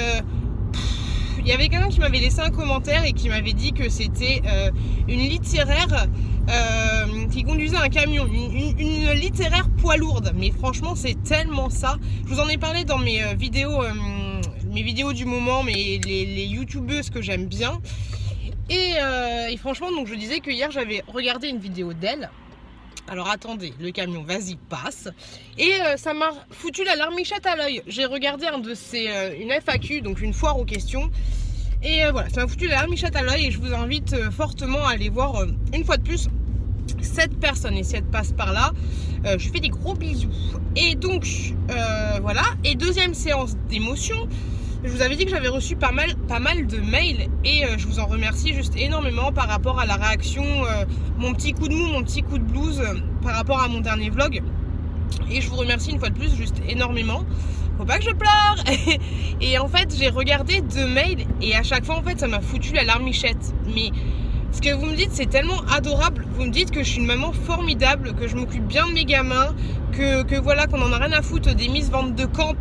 Il y avait quelqu'un qui m'avait laissé un commentaire et qui m'avait dit que c'était une littéraire qui conduisait un camion, une littéraire poids lourde. Mais franchement c'est tellement ça. Je vous en ai parlé dans mes vidéos du moment, mais les youtubeuses que j'aime bien. Et franchement, donc je disais que hier j'avais regardé une vidéo d'elle. Alors attendez, le camion, vas-y, passe. Et ça m'a foutu la larmichette à l'œil. J'ai regardé une FAQ, donc une foire aux questions. Et voilà, ça m'a foutu la larmichette à l'œil. Et je vous invite fortement à aller voir une fois de plus cette personne. Et si elle passe par là, je fais des gros bisous. Et donc, voilà. Et deuxième séance d'émotion. Je vous avais dit que j'avais reçu pas mal de mails et je vous en remercie juste énormément par rapport à la réaction, mon petit coup de mou, mon petit coup de blues par rapport à mon dernier vlog. Et je vous remercie une fois de plus juste énormément. Faut pas que je pleure. Et en fait j'ai regardé 2 mails et à chaque fois en fait ça m'a foutu la larmichette. Mais Ce que vous me dites, c'est tellement adorable. Vous me dites que je suis une maman formidable, que je m'occupe bien de mes gamins, que voilà, qu'on en a rien à foutre des Miss Vente de Camp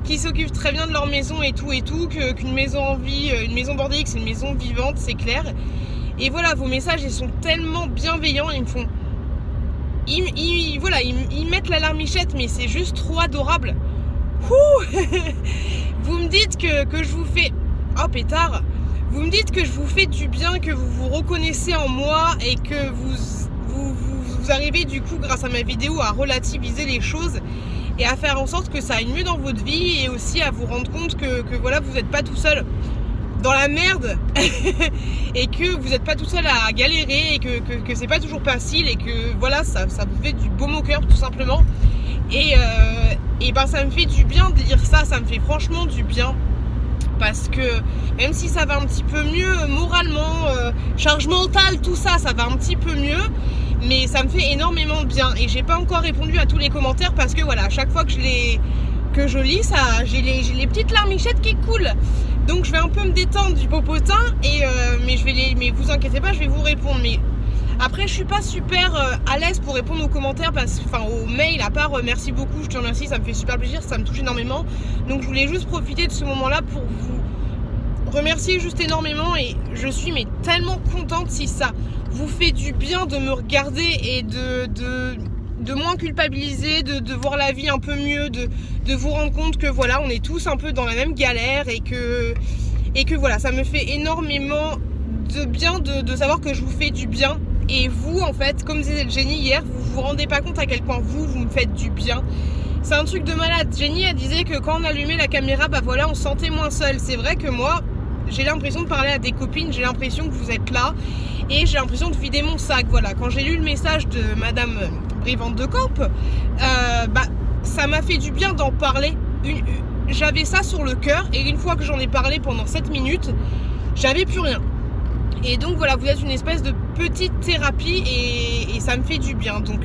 qui s'occupent très bien de leur maison et tout, qu'une maison en vie, une maison bordélique, c'est une maison vivante, c'est clair. Et voilà, vos messages, ils sont tellement bienveillants, ils me font... Ils mettent la larmichette, mais c'est juste trop adorable. Vous me dites que je vous fais... Oh pétard. Vous me dites que je vous fais du bien, que vous vous reconnaissez en moi et que vous arrivez du coup grâce à ma vidéo à relativiser les choses et à faire en sorte que ça aille mieux dans votre vie et aussi à vous rendre compte que voilà, vous n'êtes pas tout seul dans la merde et que vous n'êtes pas tout seul à galérer et que c'est pas toujours facile et que voilà, ça vous fait du baume au cœur tout simplement. Et ben ça me fait du bien de lire ça, ça me fait franchement du bien. Parce que même si ça va un petit peu mieux moralement, charge mentale, tout ça, ça va un petit peu mieux. Mais ça me fait énormément de bien. Et j'ai pas encore répondu à tous les commentaires parce que voilà, à chaque fois que je lis ça, j'ai les petites larmichettes qui coulent. Donc je vais un peu me détendre du popotin. Mais vous inquiétez pas, je vais vous répondre. Mais après, je suis pas super à l'aise pour répondre aux commentaires, aux mails, à part merci beaucoup, je te remercie, ça me fait super plaisir, ça me touche énormément. Donc je voulais juste profiter de ce moment-là pour vous remercier juste énormément et je suis tellement contente si ça vous fait du bien de me regarder et de moins culpabiliser, de voir la vie un peu mieux, de vous rendre compte que voilà, on est tous un peu dans la même galère et que voilà, ça me fait énormément de bien de savoir que je vous fais du bien. Et vous, en fait, comme disait Jenny hier, vous vous rendez pas compte à quel point vous me faites du bien. C'est un truc de malade. Jenny, elle disait que quand on allumait la caméra, bah voilà, on se sentait moins seul. C'est vrai que moi, j'ai l'impression de parler à des copines, j'ai l'impression que vous êtes là et j'ai l'impression de vider mon sac. Voilà, quand j'ai lu le message de Madame Brivante de Camp, ça m'a fait du bien d'en parler. J'avais ça sur le cœur et une fois que j'en ai parlé pendant 7 minutes, j'avais plus rien. Et donc voilà, vous êtes une espèce de petite thérapie et ça me fait du bien. Donc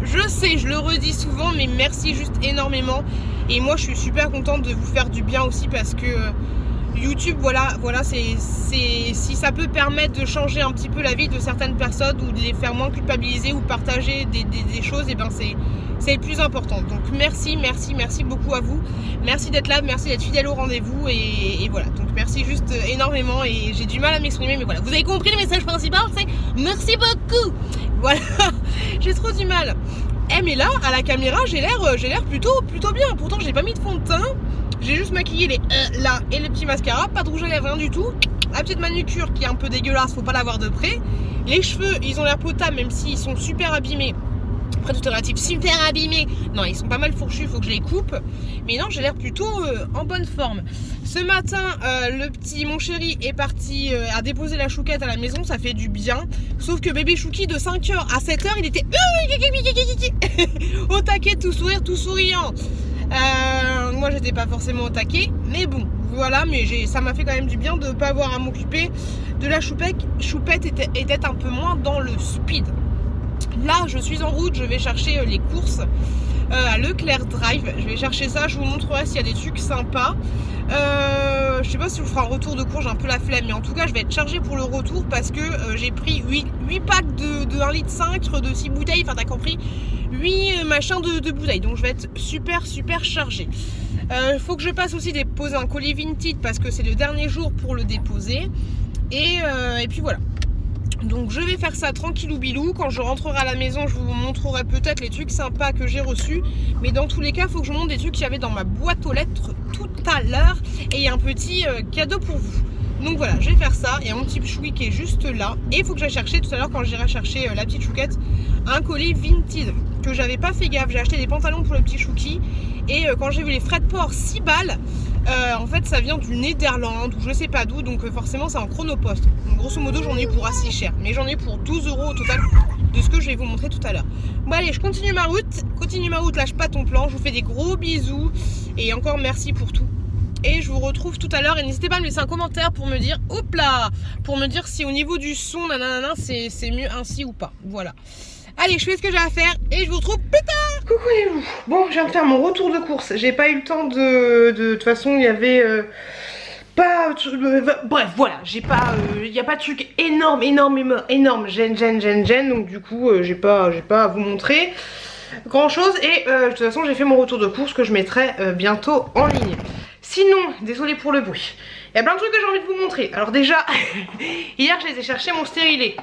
je sais, je le redis souvent, mais merci juste énormément. Et moi je suis super contente de vous faire du bien aussi parce que YouTube, voilà, si ça peut permettre de changer un petit peu la vie de certaines personnes ou de les faire moins culpabiliser ou partager des choses, et ben c'est le plus important. Donc merci beaucoup à vous. Merci d'être là, merci d'être fidèle au rendez-vous et voilà. Donc merci juste énormément et j'ai du mal à m'exprimer, mais voilà. Vous avez compris le message principal, c'est merci beaucoup. Voilà, j'ai trop du mal. Mais là, à la caméra, j'ai l'air plutôt bien. Pourtant, j'ai pas mis de fond de teint. J'ai juste maquillé les là et les petits mascaras, pas de rouge à lèvres, rien du tout. La petite manucure qui est un peu dégueulasse, faut pas la voir de près. Les cheveux, ils ont l'air potables même s'ils sont super abîmés. Après tout est relatif, super abîmés. Non, ils sont pas mal fourchus, faut que je les coupe. Mais non, j'ai l'air plutôt en bonne forme. Ce matin, mon chéri est parti à déposer la chouquette à la maison, ça fait du bien. Sauf que bébé Chouki de 5h à 7h, il était au taquet, tout sourire, tout souriant. Moi j'étais pas forcément au taquet, mais bon voilà, mais ça m'a fait quand même du bien de pas avoir à m'occuper de la choupette. Était un peu moins dans le speed. Là je suis en route, je vais chercher les courses à Leclerc Drive, je vais chercher ça, je vous montrerai s'il y a des trucs sympas. Je sais pas si je vous ferai un retour de cours, j'ai un peu la flemme, mais en tout cas je vais être chargée pour le retour parce que j'ai pris 8 packs de 1,5 litre de 6 bouteilles, enfin t'as compris, 8 machins de bouteilles, donc je vais être super chargée. Faut que je passe aussi déposer un colis Vinted parce que c'est le dernier jour pour le déposer et puis voilà. Donc je vais faire ça tranquillou bilou. Quand je rentrerai à la maison, je vous montrerai peut-être les trucs sympas que j'ai reçus. Mais dans tous les cas, il faut que je vous montre des trucs qu'il y avait dans ma boîte aux lettres tout à l'heure. Et il y a un petit cadeau pour vous. Donc voilà, je vais faire ça. Il y a mon petit choui qui est juste là. Et il faut que j'aille chercher tout à l'heure, quand j'irai chercher la petite chouquette, un colis Vinted que j'avais pas fait gaffe. J'ai acheté des pantalons pour le petit chouki. Et quand j'ai vu les frais de port 6 balles, en fait ça vient du Néderlande ou je sais pas d'où, donc forcément c'est en chronopost. Donc grosso modo j'en ai pour assez cher, mais j'en ai pour 12 € au total de ce que je vais vous montrer tout à l'heure. Bon allez, je continue ma route, lâche pas ton plan, je vous fais des gros bisous et encore merci pour tout. Et je vous retrouve tout à l'heure et n'hésitez pas à me laisser un commentaire pour me dire, hop là, pour me dire si au niveau du son, nanana, c'est mieux ainsi ou pas. Voilà. Allez, je fais ce que j'ai à faire et je vous retrouve plus tard. Coucou. Bon, je viens de faire mon retour de course. J'ai pas eu le temps de toute façon, il y avait pas... bref, voilà, j'ai pas... Il n'y a pas de truc énorme, gêne. Donc du coup, j'ai pas à vous montrer grand chose. Et de toute façon, j'ai fait mon retour de course que je mettrai bientôt en ligne. Sinon, désolé pour le bruit. Il y a plein de trucs que j'ai envie de vous montrer. Alors déjà, hier, je les ai cherchés mon stérilet.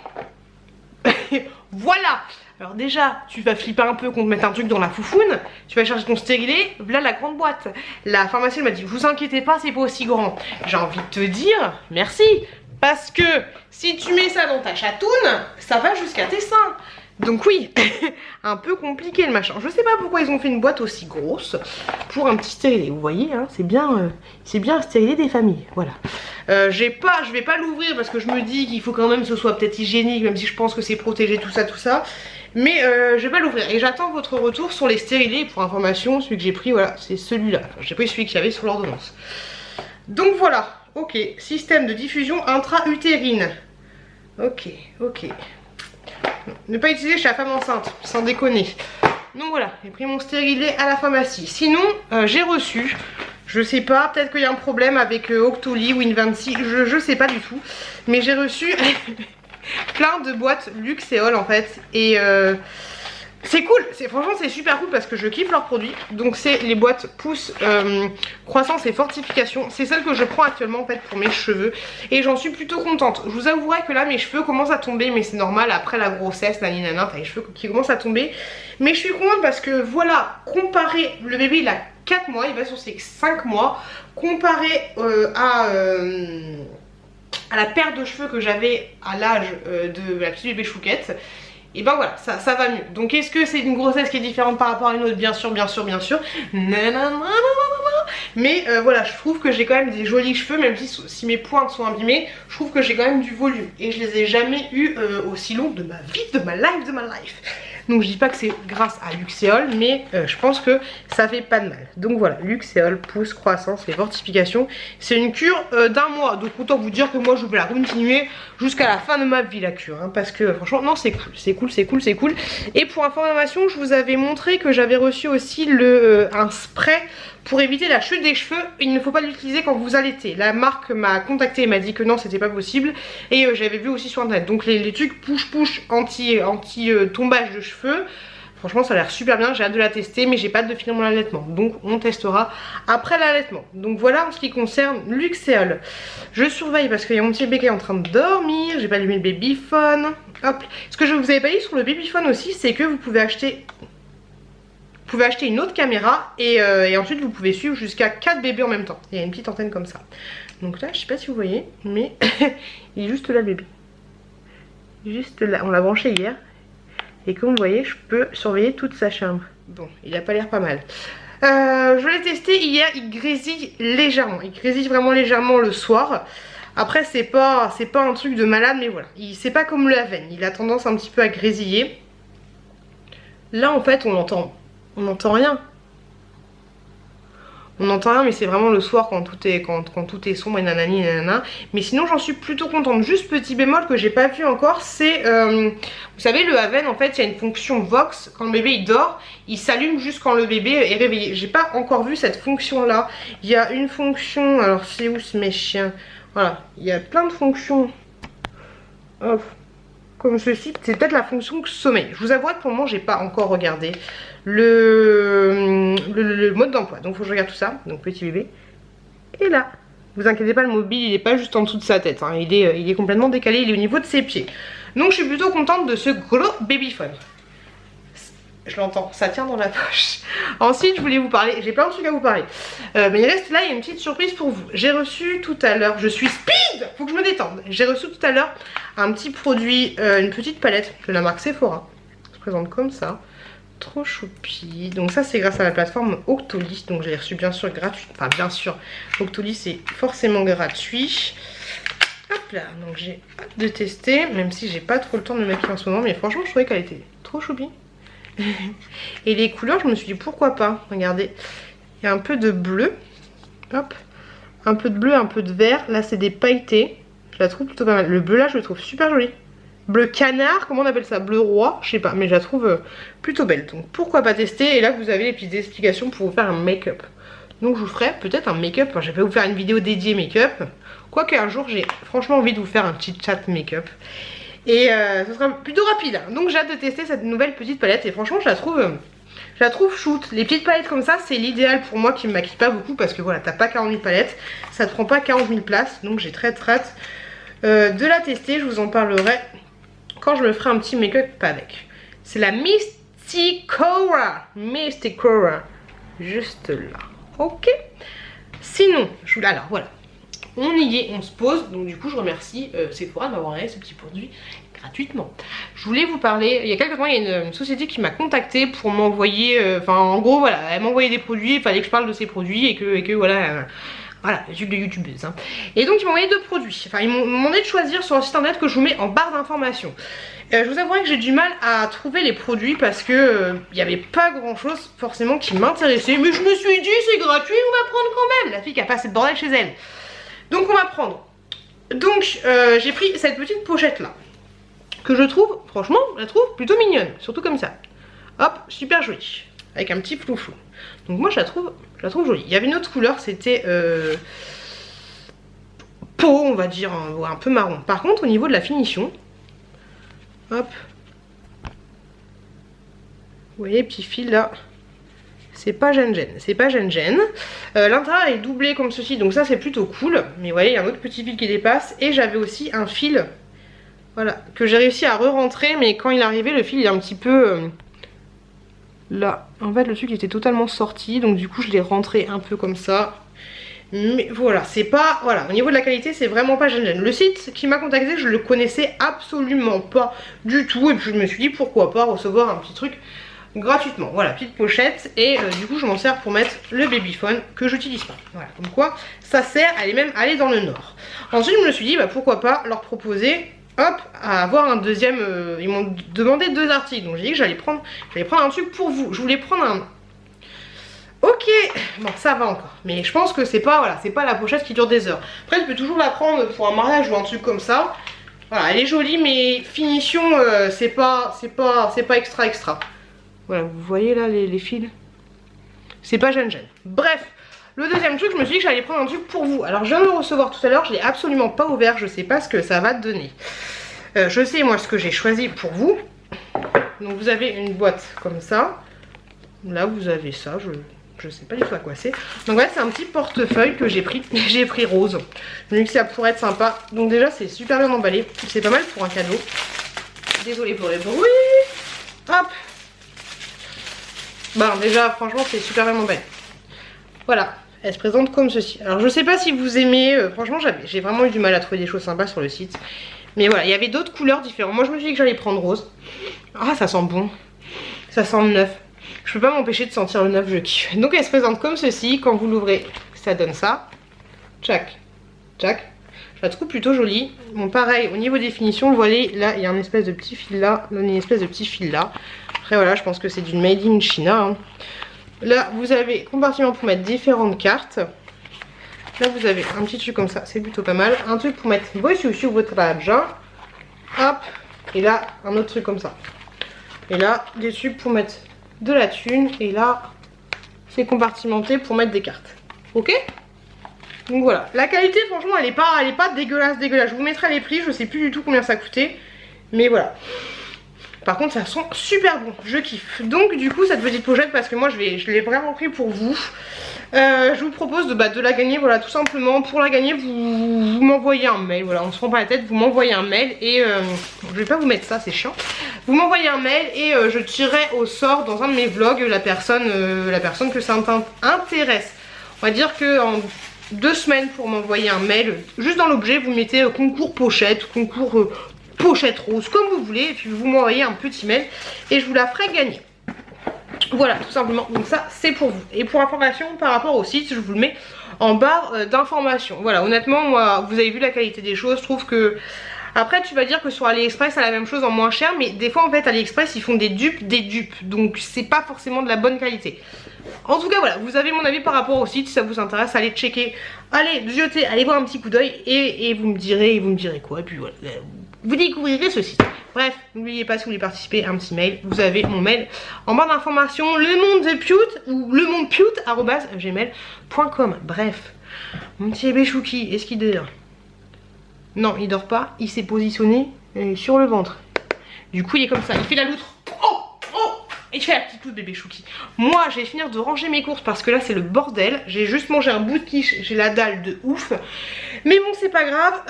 Voilà. Alors déjà, tu vas flipper un peu qu'on te mette un truc dans la foufoune. Tu vas chercher ton stérilet, voilà la grande boîte. La pharmacienne m'a dit, vous inquiétez pas, c'est pas aussi grand. J'ai envie de te dire, merci. Parce que si tu mets ça dans ta chatoune, ça va jusqu'à tes seins. Donc oui, un peu compliqué le machin. Je sais pas pourquoi ils ont fait une boîte aussi grosse pour un petit stérilet. Vous voyez, hein, c'est bien un stérilet des familles. Voilà. Je vais pas l'ouvrir parce que je me dis qu'il faut quand même que ce soit peut-être hygiénique, même si je pense que c'est protégé, tout ça. Mais je vais pas l'ouvrir. Et j'attends votre retour sur les stérilets. Pour information, celui que j'ai pris, voilà, c'est celui-là. Enfin, j'ai pris celui qu'il y avait sur l'ordonnance. Donc voilà, ok. Système de diffusion intra-utérine. Ok. Ne pas utiliser chez la femme enceinte, sans déconner. Donc voilà, j'ai pris mon stérilet à la pharmacie. Sinon, j'ai reçu, je sais pas, peut-être qu'il y a un problème avec Octoly ou Invancy, je sais pas du tout. Mais j'ai reçu plein de boîtes Luxéol en fait. Et c'est cool, franchement c'est super cool parce que je kiffe leurs produits. Donc c'est les boîtes Pousse Croissance et Fortification. C'est celle que je prends actuellement en fait pour mes cheveux. Et j'en suis plutôt contente. Je vous avouerai que là mes cheveux commencent à tomber. Mais c'est normal après la grossesse, naninana, t'as les cheveux qui commencent à tomber. Mais je suis contente parce que voilà, comparé, le bébé il a 4 mois, il va sur ses 5 mois. Comparé à la paire de cheveux que j'avais à l'âge de la petite bébé Chouquette, et ben voilà, ça va mieux. Donc est-ce que c'est une grossesse qui est différente par rapport à une autre? Bien sûr. Mais voilà, je trouve que j'ai quand même des jolis cheveux, même si mes pointes sont abîmées, je trouve que j'ai quand même du volume. Et je les ai jamais eu aussi longs de ma vie, de ma life. Donc je dis pas que c'est grâce à Luxéol, mais je pense que ça fait pas de mal. Donc voilà, Luxéol, Pousse, Croissance et Fortification. C'est une cure d'1 mois. Donc autant vous dire que moi je vais la continuer jusqu'à la fin de ma vie la cure. Hein, parce que franchement, non c'est cool. Et pour information, je vous avais montré que j'avais reçu aussi un spray pour éviter la chute des cheveux. Il ne faut pas l'utiliser quand vous allaitez. La marque m'a contacté et m'a dit que non, c'était pas possible. Et j'avais vu aussi sur internet. Donc les trucs push anti tombage de cheveux. Franchement ça a l'air super bien, j'ai hâte de la tester, mais j'ai pas hâte de finir mon allaitement. Donc on testera après l'allaitement. Donc voilà en ce qui concerne Luxéol. Je surveille parce qu'il y a mon petit bébé qui est en train de dormir. J'ai pas allumé le babyphone. Hop. Ce que je vous avais pas dit sur le babyphone aussi, c'est que vous pouvez acheter une autre caméra et ensuite vous pouvez suivre jusqu'à 4 bébés en même temps. Il y a une petite antenne comme ça. Donc là je sais pas si vous voyez, mais il est juste là le bébé. Juste là, on l'a branché hier. Et comme vous voyez, je peux surveiller toute sa chambre. Bon, il a pas l'air pas mal. Je l'ai testé hier, il grésille légèrement. Il grésille vraiment légèrement le soir. Après, c'est pas un truc de malade, mais voilà. C'est pas comme le Haven, il a tendance un petit peu à grésiller. Là, en fait, on n'entend rien. On n'entend rien, mais c'est vraiment le soir quand tout est sombre et nanani nanana. Mais sinon j'en suis plutôt contente. Juste petit bémol que j'ai pas vu encore, c'est vous savez le Haven en fait il y a une fonction Vox. Quand le bébé il dort, il s'allume juste quand le bébé est réveillé. J'ai pas encore vu cette fonction là. Il y a une fonction, alors c'est où mes chiens? Voilà, il y a plein de fonctions. Hop. Comme ceci, c'est peut-être la fonction sommeil. Je vous avoue que pour le moment j'ai pas encore regardé le mode d'emploi. Donc faut que je regarde tout ça. Donc petit bébé. Et là, vous inquiétez pas, le mobile il est pas juste en dessous de sa tête. Hein. Il est complètement décalé, il est au niveau de ses pieds. Donc je suis plutôt contente de ce gros babyphone. Je l'entends, ça tient dans la poche. Ensuite je voulais vous parler, j'ai plein de trucs à vous parler. Mais il reste là, il y a une petite surprise pour vous. J'ai reçu tout à l'heure, je suis speed, faut que je me détende. J'ai reçu tout à l'heure un petit produit, une petite palette de la marque Sephora. Ça se présente comme ça. Trop choupi. Donc ça c'est grâce à la plateforme Octoly. Donc je l'ai reçu bien sûr gratuit. Enfin bien sûr, Octoly c'est forcément gratuit. Hop là, donc j'ai hâte de tester. Même si j'ai pas trop le temps de me maquiller en ce moment. Mais franchement je trouvais qu'elle était trop choupi. Et les couleurs je me suis dit pourquoi pas. Regardez, il y a un peu de bleu. Hop. Un peu de bleu, un peu de vert. Là c'est des pailletés. Je la trouve plutôt pas mal. Le bleu là je le trouve super joli. Bleu canard, comment on appelle ça? Bleu roi, je sais pas, mais je la trouve plutôt belle. Donc pourquoi pas tester? Et là vous avez les petites explications pour vous faire un make-up. Donc je vous ferai peut-être un make-up, enfin, je vais pas vous faire une vidéo dédiée make-up. Quoique un jour j'ai franchement envie de vous faire un petit chat make-up. Et ce sera plutôt rapide. Donc j'ai hâte de tester cette nouvelle petite palette et franchement je la trouve shoot. Les petites palettes comme ça c'est l'idéal pour moi qui me maquille pas beaucoup parce que voilà, t'as pas 40 000 palettes, ça te prend pas 40 000 places. Donc j'ai très hâte de la tester, je vous en parlerai quand je me ferai un petit make-up avec. C'est la Mysticora, juste là. Ok. Sinon, alors voilà. On y est, on se pose, donc du coup je remercie Sephora de m'avoir envoyé ce petit produit gratuitement. Je voulais vous parler, il y a quelques temps il y a une société qui m'a contacté pour m'envoyer, enfin en gros voilà, elle m'envoyait des produits, il fallait que je parle de ces produits et que voilà, voilà, le truc de youtubeuse. Hein. Et donc ils m'ont envoyé 2 produits, enfin ils m'ont demandé de choisir sur un site internet que je vous mets en barre d'informations. Je vous avouerai que j'ai du mal à trouver les produits parce que il n'y avait pas grand chose forcément qui m'intéressait, mais je me suis dit c'est gratuit, on va prendre quand même, la fille qui a pas assez de bordel chez elle. Donc on va prendre. Donc j'ai pris cette petite pochette là. Que je trouve, franchement, je la trouve plutôt mignonne. Surtout comme ça. Hop, super jolie. Avec un petit flou. Donc moi je la trouve jolie. Il y avait une autre couleur, c'était peau, on va dire, un peu marron. Par contre au niveau de la finition, hop. Vous voyez, petit fil là. C'est pas gêne. L'intérieur est doublé comme ceci, donc ça c'est plutôt cool. Mais vous voyez, il y a un autre petit fil qui dépasse. Et j'avais aussi un fil, voilà, que j'ai réussi à re-rentrer. Mais quand il est arrivé, le fil il est un petit peu là. En fait, le truc était totalement sorti. Donc du coup, je l'ai rentré un peu comme ça. Mais voilà, c'est pas... Voilà, au niveau de la qualité, c'est vraiment pas gêne. Le site qui m'a contacté, je le connaissais absolument pas du tout. Et puis je me suis dit, pourquoi pas recevoir un petit truc gratuitement. Voilà, petite pochette. Et du coup je m'en sers pour mettre le babyphone que j'utilise pas. Voilà, comme quoi ça sert à aller dans le nord. Ensuite je me suis dit bah pourquoi pas leur proposer, hop, à avoir un deuxième, ils m'ont demandé 2 articles. Donc j'ai dit que j'allais prendre un truc pour vous. Je voulais prendre un... Ok, bon ça va encore. Mais je pense que c'est pas, voilà, c'est pas la pochette qui dure des heures. Après je peux toujours la prendre pour un mariage ou un truc comme ça. Voilà, elle est jolie mais finition c'est pas extra. Voilà, vous voyez là les fils. C'est pas gêne. Bref, le deuxième truc, je me suis dit que j'allais prendre un truc pour vous. Alors je viens de le recevoir tout à l'heure, je l'ai absolument pas ouvert, je sais pas ce que ça va donner. Je sais moi ce que j'ai choisi pour vous. Donc vous avez une boîte comme ça. Là vous avez ça, je sais pas du tout à quoi c'est. Donc ouais, c'est un petit portefeuille que j'ai pris. J'ai pris rose. Je me dis que ça pourrait être sympa. Donc déjà c'est super bien emballé. C'est pas mal pour un cadeau. Désolée pour les bruits. Hop. Bon déjà franchement c'est super bien emballé. Voilà, elle se présente comme ceci. Alors je sais pas si vous aimez, franchement j'ai vraiment eu du mal à trouver des choses sympas sur le site. Mais voilà, il y avait d'autres couleurs différentes. Moi je me suis dit que j'allais prendre rose. Ah ça sent bon, ça sent le neuf. Je peux pas m'empêcher de sentir le neuf, je kiffe. Donc elle se présente comme ceci, quand vous l'ouvrez ça donne ça. Tchac, tchac. Je la trouve plutôt jolie. Bon pareil, au niveau des finitions, vous voyez là il y a une espèce de petit fil là, une espèce de petit fil là. Après voilà, je pense que c'est d'une made in China. Hein. Là vous avez compartiment pour mettre différentes cartes. Là vous avez un petit truc comme ça, c'est plutôt pas mal. Un truc pour mettre votre argent. Hop. Et là un autre truc comme ça. Et là des trucs pour mettre de la thune. Et là c'est compartimenté pour mettre des cartes. Ok. Donc voilà, la qualité franchement elle est pas dégueulasse. Je vous mettrai les prix, je sais plus du tout combien ça coûtait. Mais voilà. Par contre ça sent super bon, je kiffe. Donc du coup cette petite pochette, parce que moi je l'ai vraiment pris pour vous, je vous propose de la gagner. Voilà, tout simplement pour la gagner vous m'envoyez un mail. Voilà, on se prend pas la tête, vous m'envoyez un mail. Et je vais pas vous mettre ça, c'est chiant. Vous m'envoyez un mail et je tirerai au sort dans un de mes vlogs la personne que ça intéresse. On va dire que en 2 semaines pour m'envoyer un mail, juste dans l'objet vous mettez concours pochette, concours pochette rose, comme vous voulez, et puis vous m'envoyez un petit mail et je vous la ferai gagner. Voilà, tout simplement. Donc ça c'est pour vous. Et pour information par rapport au site, je vous le mets en barre d'information. Voilà, honnêtement moi, vous avez vu la qualité des choses, je trouve que Après tu vas dire que sur AliExpress c'est la même chose en moins cher, mais des fois en fait AliExpress ils font des dupes, donc c'est pas forcément de la bonne qualité. En tout cas voilà, vous avez mon avis par rapport au site, si ça vous intéresse, allez checker, allez jeter, allez voir un petit coup d'œil et vous me direz quoi, et puis voilà, vous découvrirez ce site. Bref, n'oubliez pas si vous voulez participer à un petit mail, vous avez mon mail en barre d'informations, lemondepute ou lemondepute@gmail.com. Bref, mon petit bébé Chouki, est-ce qu'il dort? Non, il dort pas, il s'est positionné sur le ventre. Du coup il est comme ça, il fait la loutre. Et tu fais la petite loutre bébé Chouki. Moi je vais finir de ranger mes courses parce que là c'est le bordel. J'ai juste mangé un bout de quiche, j'ai la dalle de ouf. Mais bon c'est pas grave.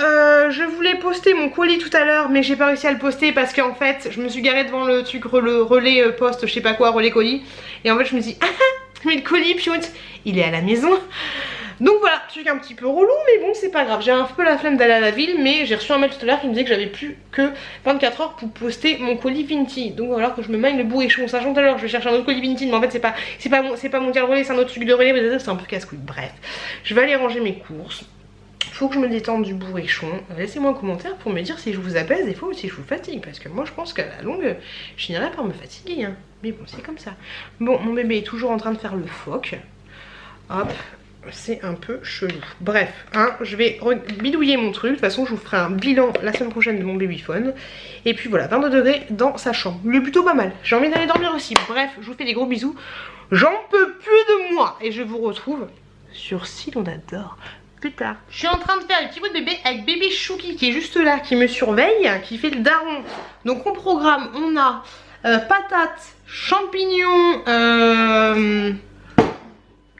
Je voulais poster mon colis tout à l'heure, mais j'ai pas réussi à le poster parce qu'en fait je me suis garée devant le truc, le relais poste, je sais pas quoi, relais colis. Et en fait je me dis mais le colis pioute, il est à la maison. Donc voilà, truc un petit peu relou, mais bon c'est pas grave. J'ai un peu la flemme d'aller à la ville, mais j'ai reçu un mail tout à l'heure qui me disait que j'avais plus que 24 heures pour poster mon colis Vinti. Donc voilà que je me maille le bourrichon, sachant tout à l'heure je vais chercher un autre colis Vinti, mais en fait c'est pas mondial relais, c'est un autre truc de relais, mais c'est un peu casse-couille. Bref, je vais aller ranger mes courses. Faut que je me détende du bourrichon. Laissez-moi un commentaire pour me dire si je vous apaise des fois ou si je vous fatigue, parce que moi je pense qu'à la longue je finirai par me fatiguer hein. Mais bon c'est comme ça. Bon mon bébé est toujours en train de faire le phoque. Hop, c'est un peu chelou. Bref, hein, je vais bidouiller mon truc. De toute façon, je vous ferai un bilan la semaine prochaine de mon babyphone. Et puis voilà, 22 degrés dans sa chambre. Il est plutôt pas mal. J'ai envie d'aller dormir aussi. Bref, je vous fais des gros bisous. J'en peux plus de moi. Et je vous retrouve sur Si l'on adore plus tard. Je suis en train de faire les petits bouts de bébé avec bébé Chouki qui est juste là, qui me surveille, qui fait le daron. Donc au programme, on a patates, champignons,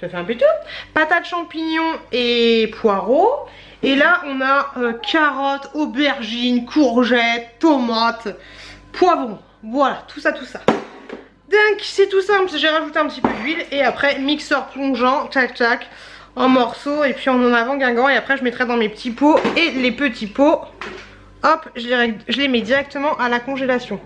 ça fait un peu tout. Patates, champignons et poireaux. Et là on a carottes, aubergines, courgettes, tomates, poivrons. Voilà, tout ça, tout ça. Donc c'est tout simple, j'ai rajouté un petit peu d'huile. Et après mixeur plongeant, tac tac, en morceaux. Et puis en avant guingant. Et après je mettrai dans mes petits pots. Et les petits pots, hop, je les mets directement à la congélation.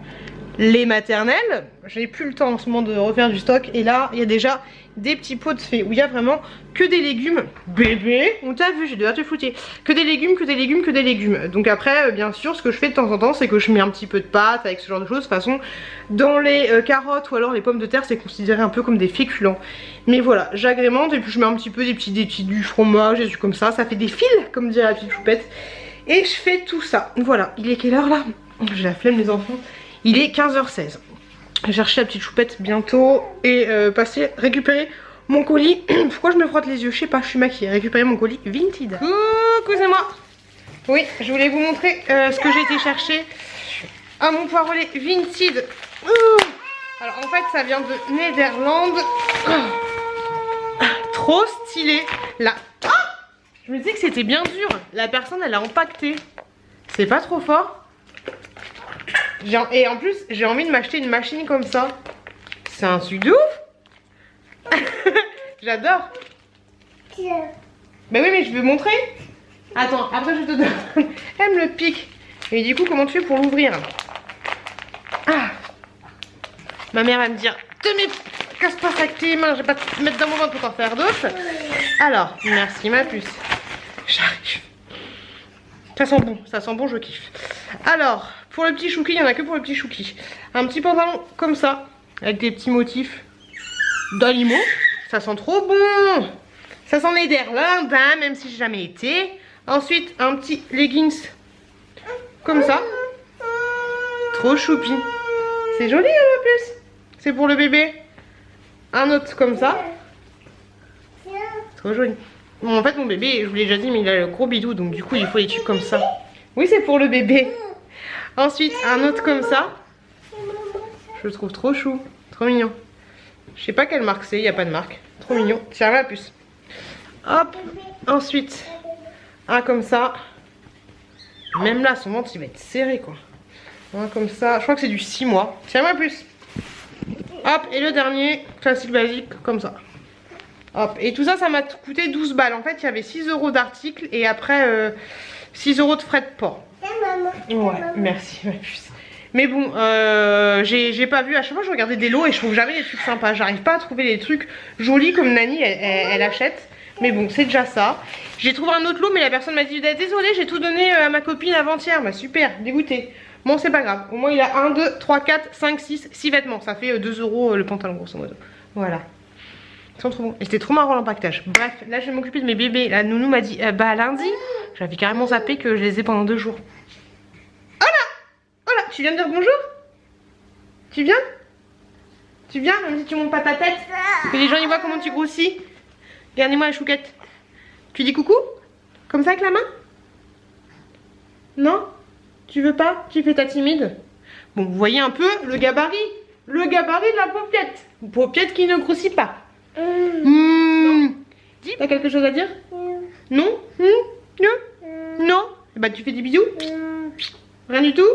Les maternelles, je n'ai plus le temps en ce moment de refaire du stock. Et là il y a déjà des petits pots de fait où il y a vraiment que des légumes. Bébé, on t'a vu, j'ai déjà te foutre. Que des légumes, que des légumes, que des légumes. Donc après bien sûr ce que je fais de temps en temps c'est que je mets un petit peu de pâte avec ce genre de choses. De toute façon dans les carottes ou alors les pommes de terre c'est considéré un peu comme des féculents. Mais voilà, j'agrémente et puis je mets un petit peu du fromage, des trucs comme ça. Ça fait des fils comme dirait la petite choupette. Et je fais tout ça. Voilà, il est quelle heure là? J'ai la flemme les enfants. Il est 15h16. Je vais chercher la petite choupette bientôt et récupérer mon colis. Pourquoi je me frotte les yeux? Je sais pas, je suis maquillée. Récupérer mon colis Vinted. Coucou, c'est moi. Oui, je voulais vous montrer ce que j'ai été chercher à mon poirelet Vinted. Alors en fait ça vient de Néderlande. Trop stylé. Là, je me disais que c'était bien dur. La personne elle a empaqueté. C'est pas trop fort. Et en plus j'ai envie de m'acheter une machine comme ça. C'est un truc de ouf. J'adore. Bah oui mais je vais montrer. Attends, après je te donne. Elle me le pique. Et du coup comment tu fais pour l'ouvrir? Ma mère va me dire casse pas ça avec tes mains, je vais pas te mettre dans mon ventre pour t'en faire d'autres. Alors, merci ma puce. J'arrive. Ça sent bon, je kiffe. Alors, pour le petit Chouki, il n'y en a que pour le petit Chouki. Un petit pantalon comme ça, avec des petits motifs d'animaux. Ça sent trop bon. Ça sent Néderlande, hein, même si j'ai jamais été. Ensuite, un petit leggings comme ça. Trop choupi. C'est joli, hein, ma puce. C'est pour le bébé. Un autre comme ça. Trop joli. Bon, en fait, mon bébé, je vous l'ai déjà dit, mais il a le gros bidou, donc du coup, il faut des trucs comme ça. Oui, c'est pour le bébé. Ensuite, un autre comme ça. Je le trouve trop chou. Trop mignon. Je sais pas quelle marque c'est, il n'y a pas de marque. Trop mignon. Tiens, la puce. Hop. Ensuite, un comme ça. Même là, son ventre, il va être serré, quoi. Un comme ça. Je crois que c'est du 6 mois. Tiens, ma puce. Hop. Et le dernier, classique basique, comme ça. Hop. Et tout ça, ça m'a coûté 12 balles. En fait, il y avait 6 € d'articles et après 6 € de frais de port. Ouais, merci, ma puce. Mais bon, j'ai pas vu. À chaque fois, je regardais des lots et je trouve jamais des trucs sympas. J'arrive pas à trouver des trucs jolis comme Nani, elle achète. Mais bon, c'est déjà ça. J'ai trouvé un autre lot, mais la personne m'a dit désolée, j'ai tout donné à ma copine avant-hier. Bah super, dégoûté. Bon, c'est pas grave. Au moins, il a 1, 2, 3, 4, 5, 6, 6 vêtements. Ça fait 2 € le pantalon, grosso modo. Voilà. Ils sont trop bons. Et c'était trop marrant l'empaquetage. Bref, là, je vais m'occuper de mes bébés. La nounou m'a dit bah lundi. J'avais carrément zappé que je les ai pendant 2 jours. Oh là! Oh là! Tu viens de dire bonjour? Tu viens? Tu viens? Même si tu montes pas ta tête. Que les gens y voient comment tu grossis. Regardez-moi la chouquette. Tu dis coucou? Comme ça avec la main? Non? Tu veux pas? Tu fais ta timide? Bon, vous voyez un peu le gabarit. Le gabarit de la paupiette. Paupiette qui ne grossit pas. Dis, t'as quelque chose à dire? Non? Non? Non? Bah tu fais des bisous? Rien du tout?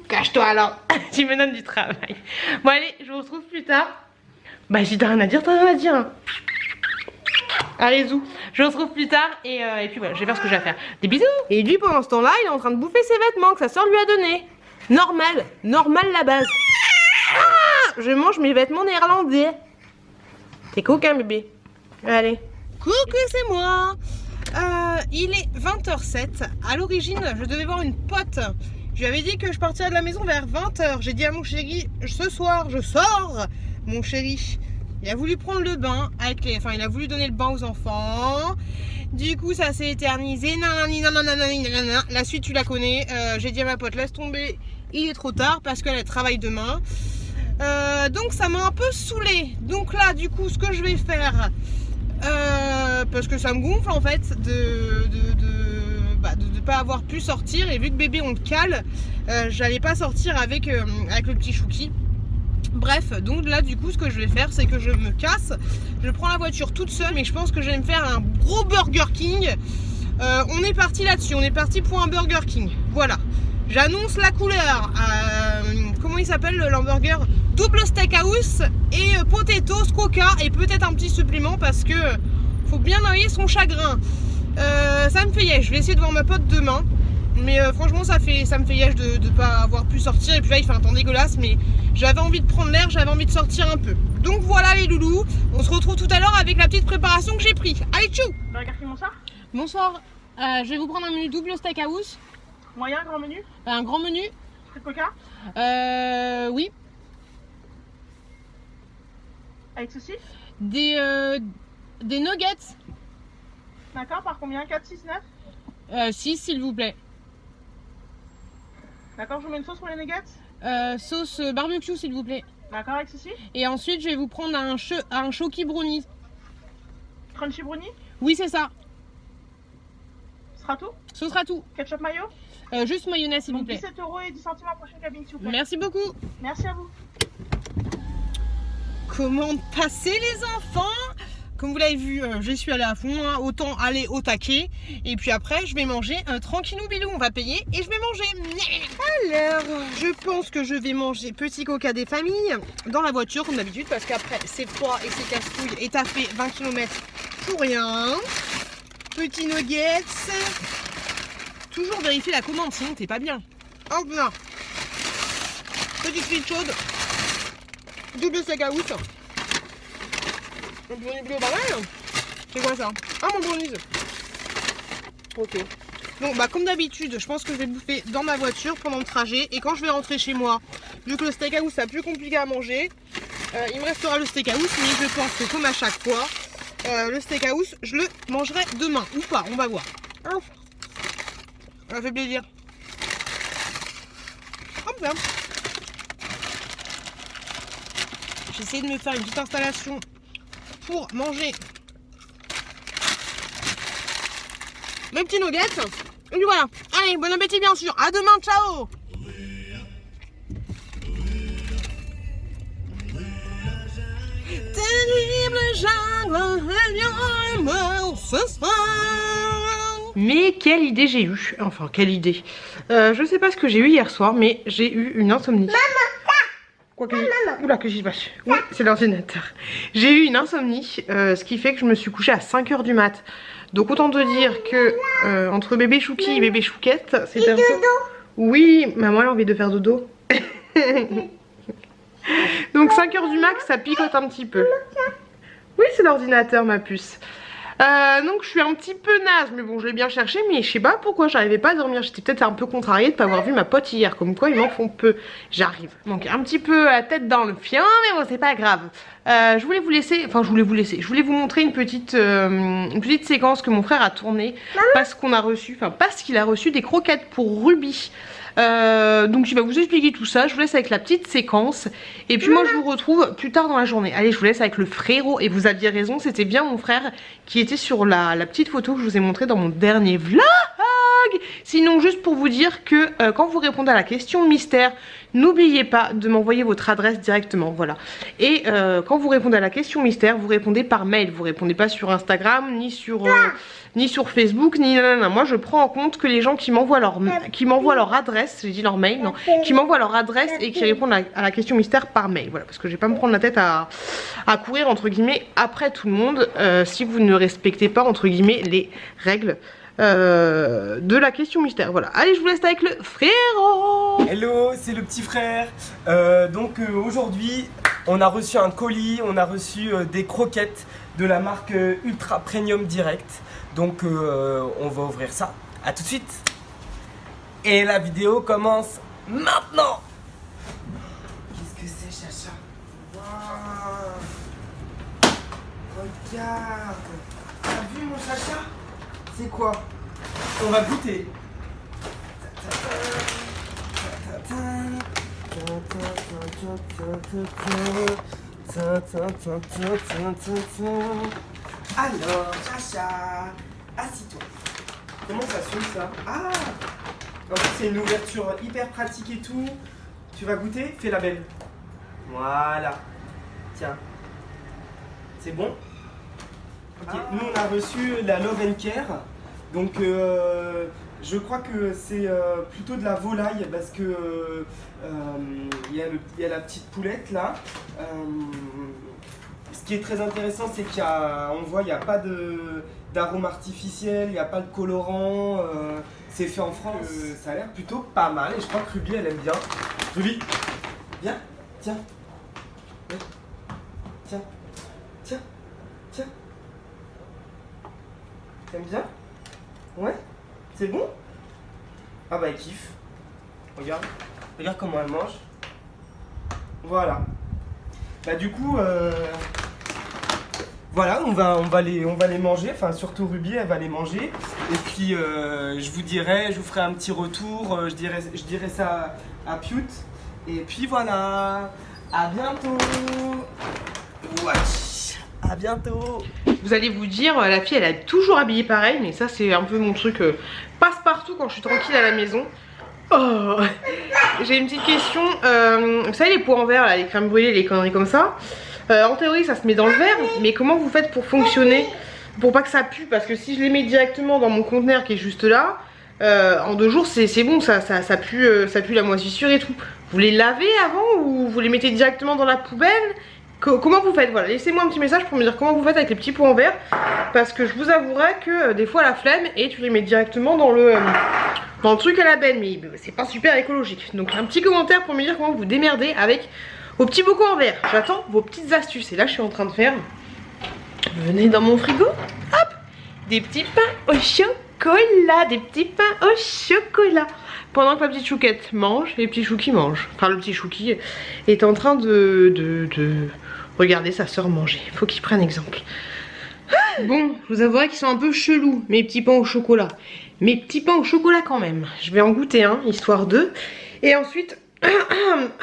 Cache-toi alors. Tu me donnes du travail. Bon allez, je vous retrouve plus tard. Bah si t'as rien à dire, t'as rien à dire. Allez zou, je vous retrouve plus tard et puis voilà, je vais faire ce que j'ai à faire. Des bisous. Et lui pendant ce temps-là, il est en train de bouffer ses vêtements que sa soeur lui a donné. Normal la base. Ah, je mange mes vêtements néerlandais. T'es coquin bébé. Allez. Coucou, c'est moi. Il est 20h07. À l'origine, je devais voir une pote. Je lui avais dit que je partirais de la maison vers 20h. J'ai dit à mon chéri, ce soir, je sors. Mon chéri, il a voulu prendre le bain avec les... Enfin, il a voulu donner le bain aux enfants. Du coup, ça s'est éternisé. La suite, tu la connais. J'ai dit à ma pote, laisse tomber. Il est trop tard parce qu'elle travaille demain. Donc, ça m'a un peu saoulée. Donc là, du coup, ce que je vais faire... parce que ça me gonfle en fait de pas avoir pu sortir, et vu que bébé on le cale, j'allais pas sortir avec le petit Chouki. Bref, donc là du coup ce que je vais faire, c'est que je me casse, je prends la voiture toute seule, mais je pense que je vais me faire un gros Burger King. On est parti là-dessus, on est parti pour un Burger King. Voilà, j'annonce la couleur. Comment il s'appelle l'hamburger? Double steakhouse et potatoes, coca et peut-être un petit supplément parce que faut bien noyer son chagrin. Ça me fait yèche, je vais essayer de voir ma pote demain. Mais franchement ça me fait yèche de pas avoir pu sortir. Et puis là il fait un temps dégueulasse, mais j'avais envie de prendre l'air, j'avais envie de sortir un peu. Donc voilà les loulous, on se retrouve tout à l'heure avec la petite préparation que j'ai pris. Allez tchou. Bonsoir. Bonsoir, je vais vous prendre un menu double steakhouse. Moyen, grand menu. Un grand menu. Frites coca. Oui. Avec ceci. Des nuggets. D'accord, par combien? 4, 6, 9. 6 s'il vous plaît. D'accord, je vous mets une sauce pour les nuggets. Sauce barbecue s'il vous plaît. D'accord, avec ceci. Et ensuite je vais vous prendre un Choki brownie. Crunchy brownie. Oui c'est ça. Ce sera tout. Ce sera tout. Ketchup mayo. Juste mayonnaise s'il vous plaît. 17 € et 10 centimes en prochaine cabine s'il vous plaît. Merci beaucoup. Merci à vous. Comment passer les enfants? Comme vous l'avez vu, je suis allée à fond, hein, autant aller au taquet. Et puis après, je vais manger un tranquillou bilou. On va payer et je vais manger. Alors, je pense que je vais manger petit coca des familles dans la voiture comme d'habitude. Parce qu'après, c'est froid et c'est casse-couille. Et t'as fait 20 km pour rien. Petit nuggets. Toujours vérifier la commande, sinon t'es pas bien. Hop là. Petite frite chaude. Double steakhouse. Un brownie bleu pas mal. C'est quoi ça? Ah mon brownies. Ok. Donc bah comme d'habitude, je pense que je vais bouffer dans ma voiture pendant le trajet. Et quand je vais rentrer chez moi, vu que le steakhouse c'est plus compliqué à manger, il me restera le steakhouse. Mais je pense que comme à chaque fois, le steakhouse je le mangerai demain. Ou pas, on va voir. Ça fait plaisir. Hop là. J'essaie de me faire une petite installation pour manger mes petits nuggets. Et puis voilà. Allez, bon appétit bien sûr. À demain, ciao. Terrible jungle, ce soir. Mais quelle idée j'ai eue. Enfin, quelle idée. Je sais pas ce que j'ai eu hier soir, mais j'ai eu une insomnie. Maman. Oula, que j'y passe. Oui, c'est l'ordinateur. J'ai eu une insomnie, ce qui fait que je me suis couchée à 5 h du mat. Donc autant te dire que entre bébé Chouki et bébé Chouquette, c'est un peu... Oui, maman elle a envie de faire dodo. Donc 5 h du max, ça picote un petit peu. Oui, c'est l'ordinateur ma puce. Donc je suis un petit peu naze, mais bon je l'ai bien cherché, mais je sais pas pourquoi j'arrivais pas à dormir. J'étais peut-être un peu contrariée de pas avoir vu ma pote hier, comme quoi ils m'en font peu. J'arrive. Donc un petit peu la tête dans le fion, mais bon c'est pas grave. Je voulais vous laisser, enfin je voulais vous montrer une petite séquence que mon frère a tournée parce qu'on a reçu, enfin parce qu'il a reçu des croquettes pour Ruby. Donc il va vous expliquer tout ça. Je vous laisse avec la petite séquence et puis moi je vous retrouve plus tard dans la journée. Allez, je vous laisse avec le frérot. Et vous aviez raison, c'était bien mon frère qui était sur la petite photo que je vous ai montrée dans mon dernier vlog. Sinon juste pour vous dire que quand vous répondez à la question mystère, n'oubliez pas de m'envoyer votre adresse directement, voilà. Et quand vous répondez à la question mystère, vous répondez par mail. Vous répondez pas sur Instagram, ni sur Facebook, ni nanana. Moi je prends en compte que les gens qui m'envoient leur adresse, j'ai dit leur mail, non, qui m'envoient leur adresse et qui répondent à la question mystère par mail, voilà, parce que je vais pas me prendre la tête à courir entre guillemets après tout le monde si vous ne respectez pas entre guillemets les règles de la question mystère. Voilà, allez, je vous laisse avec le frérot. Hello, c'est le petit frère. Aujourd'hui on a reçu un colis, on a reçu des croquettes de la marque Ultra Premium Direct. Donc on va ouvrir ça. A tout de suite. Et la vidéo commence maintenant. Qu'est-ce que c'est, Chacha? Waouh. Regarde. T'as vu mon Chacha? C'est quoi? On va goûter. Alors, Chacha, assis-toi. Comment ça s'ouvre ça? Ah! En plus, c'est une ouverture hyper pratique et tout. Tu vas goûter? Fais la belle. Voilà. Tiens. C'est bon? Ok, nous on a reçu la Love and Care. Donc, je crois que c'est plutôt de la volaille parce que il y a la petite poulette là. Ce qui est très intéressant, c'est qu'il y a, on voit, il n'y a pas d'arôme artificiel, il n'y a pas de colorant. C'est fait en France. Ça a l'air plutôt pas mal et je crois que Ruby elle aime bien. Ruby, viens, tiens. Ouais. Tiens, tiens, tiens. T'aimes bien? Ouais? C'est bon? Ah bah elle kiffe. Regarde. Regarde comment elle mange. Voilà. Bah du coup, voilà, on va les manger. Enfin surtout Ruby, elle va les manger. Et puis je vous ferai un petit retour. Je dirai ça à Piute. Et puis voilà. À bientôt. Wesh. À bientôt. Vous allez vous dire, la fille elle est toujours habillée pareil, mais ça c'est un peu mon truc passe-partout quand je suis tranquille à la maison. Oh. J'ai une petite question, vous savez les pots en verre, là, les crèmes brûlées, les conneries comme ça, en théorie ça se met dans le verre, mais comment vous faites pour fonctionner, pour pas que ça pue? Parce que si je les mets directement dans mon conteneur qui est juste là, en 2 jours c'est bon, ça pue la moisissure et tout. Vous les lavez avant ou vous les mettez directement dans la poubelle? Comment vous faites? Voilà, laissez-moi un petit message pour me dire comment vous faites avec les petits pots en verre. Parce que je vous avouerai que des fois la flemme et tu les mets directement dans le truc à la benne. Mais c'est pas super écologique. Donc un petit commentaire pour me dire comment vous démerdez avec vos petits bocaux en verre. J'attends vos petites astuces. Et là je suis en train de faire, venez dans mon frigo, hop, des petits pains au chocolat. Des petits pains au chocolat. Pendant que la petite chouquette mange, les petits chouquis mangent. Enfin le petit chouki est en train de regarder sa soeur manger. Faut qu'il prenne exemple. Bon, je vous avouerai qu'ils sont un peu chelous, mes petits pains au chocolat. Mes petits pains au chocolat quand même. Je vais en goûter un, histoire d'eux. Et ensuite,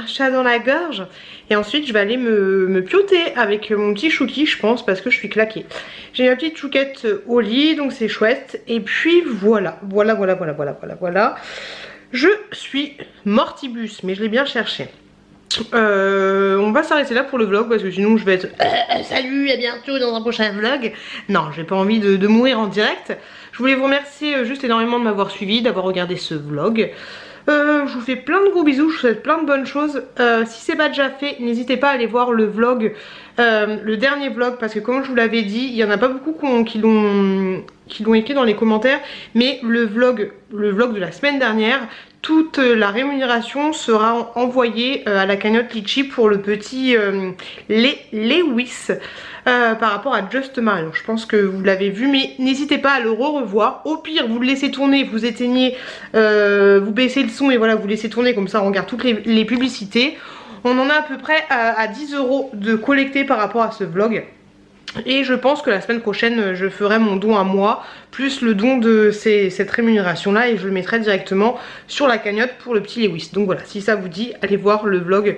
chat dans la gorge. Et ensuite, je vais aller me pioter avec mon petit chouki, je pense, parce que je suis claquée. J'ai ma petite chouquette au lit, donc c'est chouette. Et puis voilà. Voilà. Je suis mortibus, mais je l'ai bien cherché. On va s'arrêter là pour le vlog parce que sinon je vais être salut, à bientôt dans un prochain vlog. Non, j'ai pas envie de mourir en direct. Je voulais vous remercier juste énormément de m'avoir suivi, d'avoir regardé ce vlog. Je vous fais plein de gros bisous, je vous souhaite plein de bonnes choses. Si c'est pas déjà fait, n'hésitez pas à aller voir le vlog, le dernier vlog, parce que comme je vous l'avais dit, il y en a pas beaucoup qui l'ont qui l'ont écrit dans les commentaires, mais le vlog de la semaine dernière, toute la rémunération sera envoyée à la cagnotte Litchi pour le petit Lewis par rapport à Just Ma. Alors je pense que vous l'avez vu, mais n'hésitez pas à le revoir. Au pire, vous le laissez tourner, vous éteignez, vous baissez le son et voilà, vous laissez tourner, comme ça on regarde toutes les publicités. On en a à peu près à 10 € de collecté par rapport à ce vlog. Et je pense que la semaine prochaine, je ferai mon don à moi, plus le don de cette rémunération-là, et je le mettrai directement sur la cagnotte pour le petit Lewis. Donc voilà, si ça vous dit, allez voir le vlog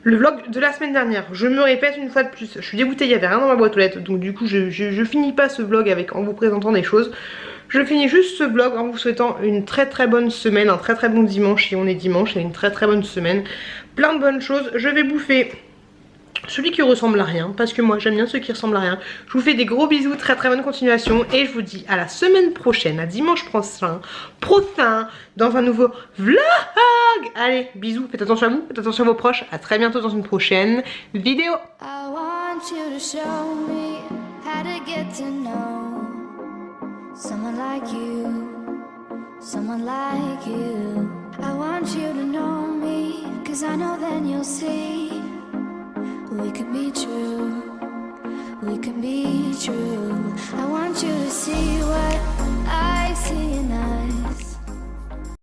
de la semaine dernière. Je me répète une fois de plus, je suis dégoûtée, il n'y avait rien dans ma boîte aux lettres, donc du coup je finis pas ce vlog en vous présentant des choses. Je finis juste ce vlog en vous souhaitant une très très bonne semaine, un très très bon dimanche si on est dimanche, et une très très bonne semaine. Plein de bonnes choses, je vais bouffer celui qui ressemble à rien, parce que moi j'aime bien ceux qui ressemblent à rien. Je vous fais des gros bisous, très très bonne continuation, et je vous dis à la semaine prochaine, à dimanche prochain, dans un nouveau vlog. Allez, bisous, faites attention à vous, faites attention à vos proches, à très bientôt dans une prochaine vidéo. I want you to show me how to get to know someone like you, someone like you. I want you to know me, 'cause I know then you'll see